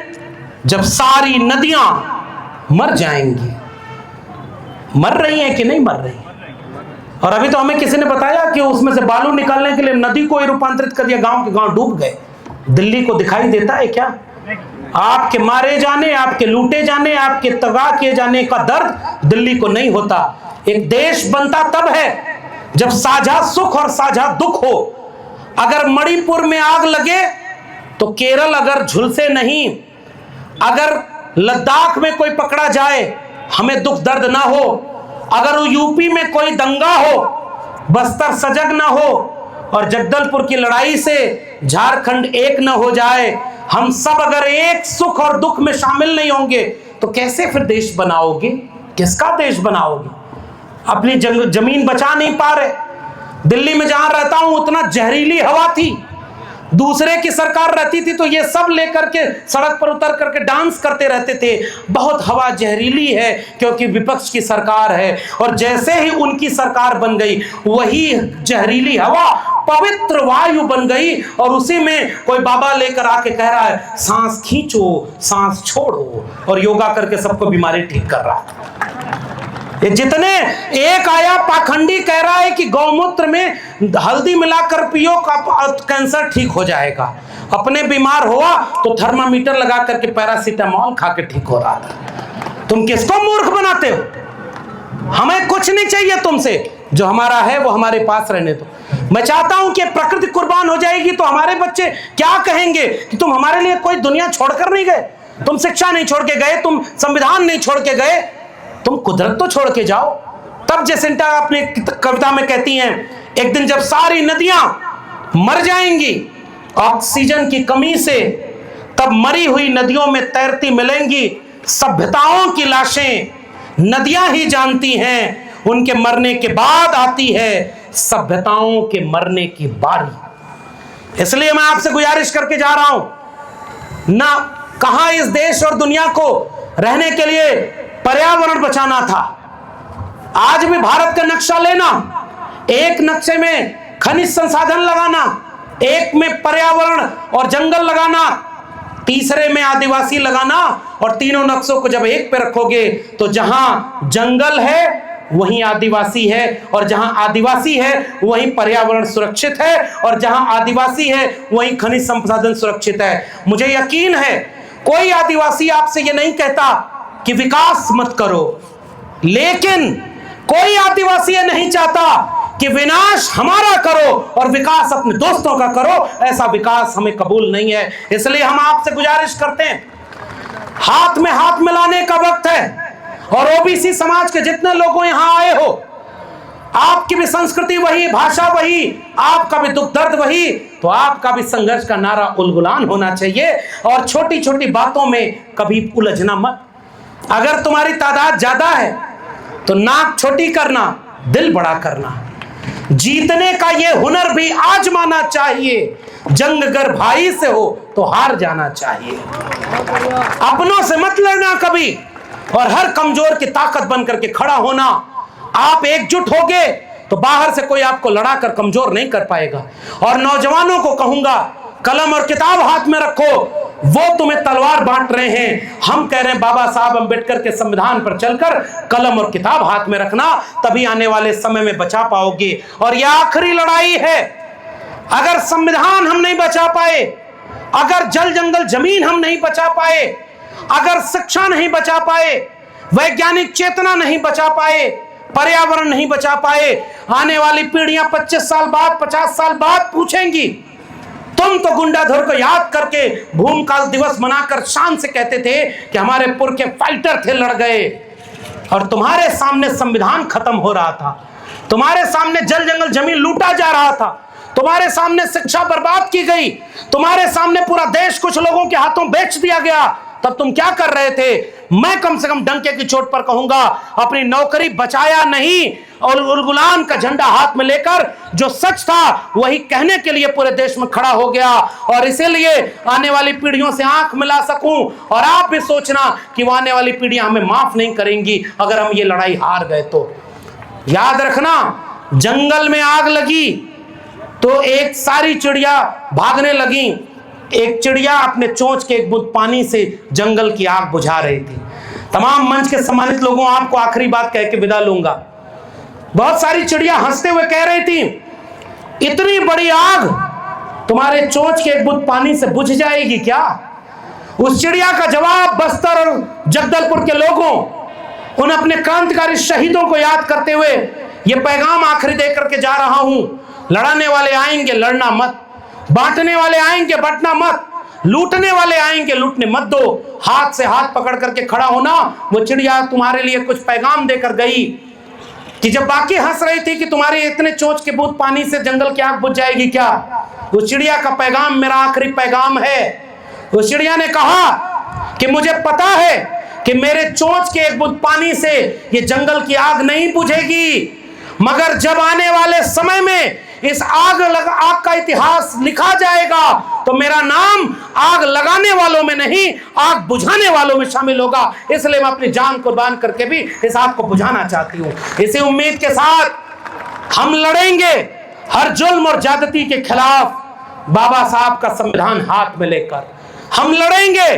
जब सारी नदियां मर जाएंगी, मर रही हैं कि नहीं मर रही? और अभी तो हमें किसी ने बताया कि उसमें से बालू निकालने के लिए नदी को ही रूपांतरित कर दिया, गांव के गांव डूब गए। दिल्ली को दिखाई देता है क्या? आपके मारे जाने, आपके लूटे जाने, आपके तबाह किए जाने का दर्द दिल्ली को नहीं होता। एक देश बनता तब है जब साझा सुख और साझा दुख हो। अगर मणिपुर में आग लगे तो केरल अगर झुलसे नहीं, अगर लद्दाख में कोई पकड़ा जाए हमें दुख दर्द ना हो, अगर यूपी में कोई दंगा हो बस्तर सजग ना हो, और जगदलपुर की लड़ाई से झारखंड एक न हो जाए, हम सब अगर एक सुख और दुख में शामिल नहीं होंगे तो कैसे फिर देश बनाओगे? किसका देश बनाओगे? अपनी जमीन बचा नहीं पा रहे। दिल्ली में जहां रहता हूं उतना जहरीली हवा थी, दूसरे की सरकार रहती थी तो ये सब लेकर के सड़क पर उतर करके डांस करते रहते थे, बहुत हवा जहरीली है क्योंकि विपक्ष की सरकार है। और जैसे ही उनकी सरकार बन गई, वही जहरीली हवा पवित्र वायु बन गई, और उसी में कोई बाबा लेकर आके कह रहा है सांस खींचो, सांस छोड़ो, और योगा करके सबको बीमारी ठीक कर रहा है। ये जितने, एक आया पाखंडी कह रहा है कि गौमूत्र में हल्दी मिलाकर पियो कैंसर ठीक हो जाएगा। अपने बीमार हुआ तो थर्मामीटर लगा करके पैरासीटामोल खा के ठीक हो रहा था। तुम किसको मूर्ख बनाते हो? हमें कुछ नहीं चाहिए तुमसे, जो हमारा है वो हमारे पास रहने दो। मैं चाहता हूं कि प्रकृति कुर्बान हो जाएगी तो हमारे बच्चे क्या कहेंगे कि तुम हमारे लिए कोई दुनिया छोड़कर नहीं गए, तुम शिक्षा नहीं छोड़ के गए, तुम संविधान नहीं छोड़ के गए, तुम कुदरत तो छोड़ के जाओ। तब जेसिंटा अपनी कविता में कहती हैं, एक दिन जब सारी नदियां मर जाएंगी ऑक्सीजन की कमी से, तब मरी हुई नदियों में तैरती मिलेंगी सभ्यताओं की लाशें। नदियां ही जानती हैं उनके मरने के बाद आती है सभ्यताओं के मरने की बारी। इसलिए मैं आपसे गुजारिश करके जा रहा हूं, ना कहां इस देश और दुनिया को रहने के लिए पर्यावरण बचाना था। आज भी भारत का नक्शा लेना, एक नक्शे में खनिज संसाधन लगाना, एक में पर्यावरण और जंगल लगाना, तीसरे में आदिवासी लगाना, और तीनों नक्शों को जब एक पे रखोगे तो जहां जंगल है वहीं आदिवासी है, और जहां आदिवासी है वहीं पर्यावरण सुरक्षित है, और जहां आदिवासी है वहीं खनिज संसाधन सुरक्षित है। मुझे यकीन है कोई आदिवासी आपसे ये नहीं कहता कि विकास मत करो, लेकिन कोई आदिवासी ये नहीं चाहता कि विनाश हमारा करो और विकास अपने दोस्तों का करो। ऐसा विकास हमें कबूल नहीं है। इसलिए हम आपसे गुजारिश करते हैं, हाथ में हाथ मिलाने का वक्त है। और ओबीसी समाज के जितने लोगों यहां आए हो, आपकी भी संस्कृति वही, भाषा वही, आपका भी दुख दर्द वही, तो आपका भी संघर्ष का नारा उलगुलान होना चाहिए। और छोटी छोटी बातों में कभी उलझना मत। अगर तुम्हारी तादाद ज्यादा है तो नाक छोटी करना, दिल बड़ा करना। जीतने का यह हुनर भी आजमाना चाहिए। जंग अगर भाई से हो तो हार जाना चाहिए। अपनों से मत लड़ना कभी, और हर कमजोर की ताकत बनकर के खड़ा होना। आप एकजुट होगे तो बाहर से कोई आपको लड़ा कर कमजोर नहीं कर पाएगा। और नौजवानों को कहूंगा, कलम और किताब हाथ में रखो। वो तुम्हें तलवार बांट रहे हैं, हम कह रहे हैं बाबा साहब अम्बेडकर के संविधान पर चलकर कलम और किताब हाथ में रखना, तभी आने वाले समय में बचा पाओगे। और यह आखिरी लड़ाई है। अगर संविधान हम नहीं बचा पाए, अगर जल जंगल जमीन हम नहीं बचा पाए, अगर शिक्षा नहीं बचा पाए, वैज्ञानिक चेतना नहीं बचा पाए, पर्यावरण नहीं बचा पाए, आने वाली पीढ़ियां 25 साल बाद, 50 साल बाद पूछेंगी, तुम तो गुंडाधुर को याद करके भूमकाल दिवस मनाकर शान से कहते थे कि हमारे पुरखे फाइटर थे, लड़ गए, और तुम्हारे सामने संविधान खत्म हो रहा था, तुम्हारे सामने जल जंगल जमीन लूटा जा रहा था, तुम्हारे सामने शिक्षा बर्बाद की गई, तुम्हारे सामने पूरा देश कुछ लोगों के हाथों बेच दिया गया, तब तुम क्या कर रहे थे? मैं कम से कम डंके की चोट पर कहूंगा, अपनी नौकरी बचाया नहीं, और उलगुलान का झंडा हाथ में लेकर जो सच था वही कहने के लिए पूरे देश में खड़ा हो गया। और इसीलिए आने वाली पीढ़ियों से आंख मिला सकूं, और आप भी सोचना कि वो आने वाली पीढ़ियां हमें माफ नहीं करेंगी अगर हम ये लड़ाई हार गए तो। याद रखना, जंगल में आग लगी तो एक सारी चिड़िया भागने लगी, एक चिड़िया अपने चोंच के एक बूंद पानी से जंगल की आग बुझा रही थी। तमाम मंच के सम्मानित लोगों, आपको आखिरी बात कह के विदा लूंगा। बहुत सारी चिड़िया हंसते हुए कह रही थी, इतनी बड़ी आग तुम्हारे चोंच के एक बूंद पानी से बुझ जाएगी क्या? उस चिड़िया का जवाब बस्तर और जगदलपुर के लोगों, उन अपने क्रांतिकारी शहीदों को याद करते हुए यह पैगाम आखिरी दे करके जा रहा हूं, लड़ाने वाले आएंगे, लड़ना मत, बांटने वाले आएंगे, बांटना मत, लूटने वाले आएंगे, लूटने मत दो, हाथ से हाथ पकड़ करके खड़ा होना। वो चिड़िया तुम्हारे लिए कुछ पैगाम देकर गई कि जब बाकी हंस रही थी कि तुम्हारे इतने चोंच के बूंद पानी से जंगल की आग बुझ जाएगी क्या, उस चिड़िया का पैगाम मेरा आखिरी पैगाम है। उस चिड़िया ने कहा कि मुझे पता है कि मेरे चोंच के एक बूंद पानी से ये जंगल की आग नहीं बुझेगी, मगर जब आने वाले समय में इस आग का इतिहास लिखा जाएगा तो मेरा नाम आग लगाने वालों में नहीं, आग बुझाने वालों में शामिल होगा। इसलिए मैं अपनी जान कुर्बान करके भी इस आग को बुझाना चाहती हूं। इसी उम्मीद के साथ हम लड़ेंगे हर जुल्म और ज्यादती के खिलाफ, बाबा साहब का संविधान हाथ में लेकर हम लड़ेंगे।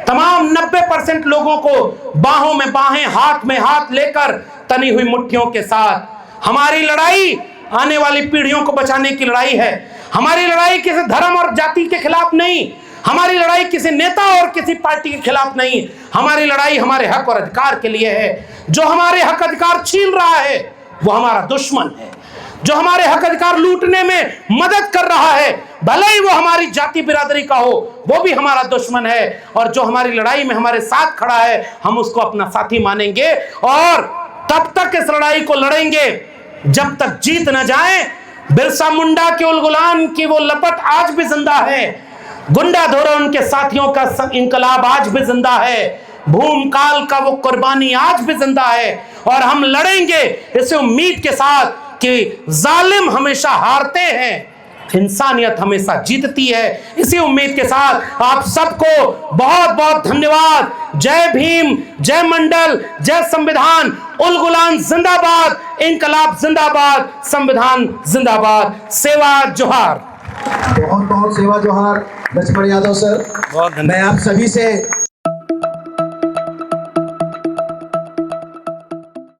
तमाम 90% लोगों को बाहों में बाहें, हाथ में हाथ लेकर, तनी हुई मुट्ठियों के साथ। हमारी लड़ाई आने वाली पीढ़ियों को बचाने की लड़ाई है। हमारी लड़ाई किसी धर्म और जाति के खिलाफ नहीं, हमारी लड़ाई किसी नेता और किसी पार्टी के खिलाफ नहीं। हमारी लड़ाई हमारे हक और अधिकार के लिए है। जो हमारे हक अधिकार छीन रहा है वो हमारा दुश्मन है। जो हमारे हक अधिकार लूटने में मदद कर रहा है, भले ही वो हमारी जाति बिरादरी का हो, वो भी हमारा दुश्मन है। और जो हमारी लड़ाई में हमारे साथ खड़ा है, हम उसको अपना साथी मानेंगे और तब तक इस लड़ाई को लड़ेंगे जब तक जीत न जाए। बिरसा मुंडा के उलगुलान की वो लपट आज भी जिंदा है। गुंडा धोरा उनके साथियों का इंकलाब आज भी जिंदा है। भूमकाल का वो कुर्बानी आज भी जिंदा है। और हम लड़ेंगे इस उम्मीद के साथ कि जालिम हमेशा हारते हैं, इंसानियत हमेशा जीतती है। इसी उम्मीद के साथ आप सबको बहुत बहुत धन्यवाद। जय भीम, जय मंडल, जय संविधान। उलगुलान जिंदाबाद, इंकलाब जिंदाबाद, संविधान जिंदाबाद। सेवा जोहार। बहुत बहुत सेवा जोहार लक्ष्मण यादव सर। मैं आप सभी से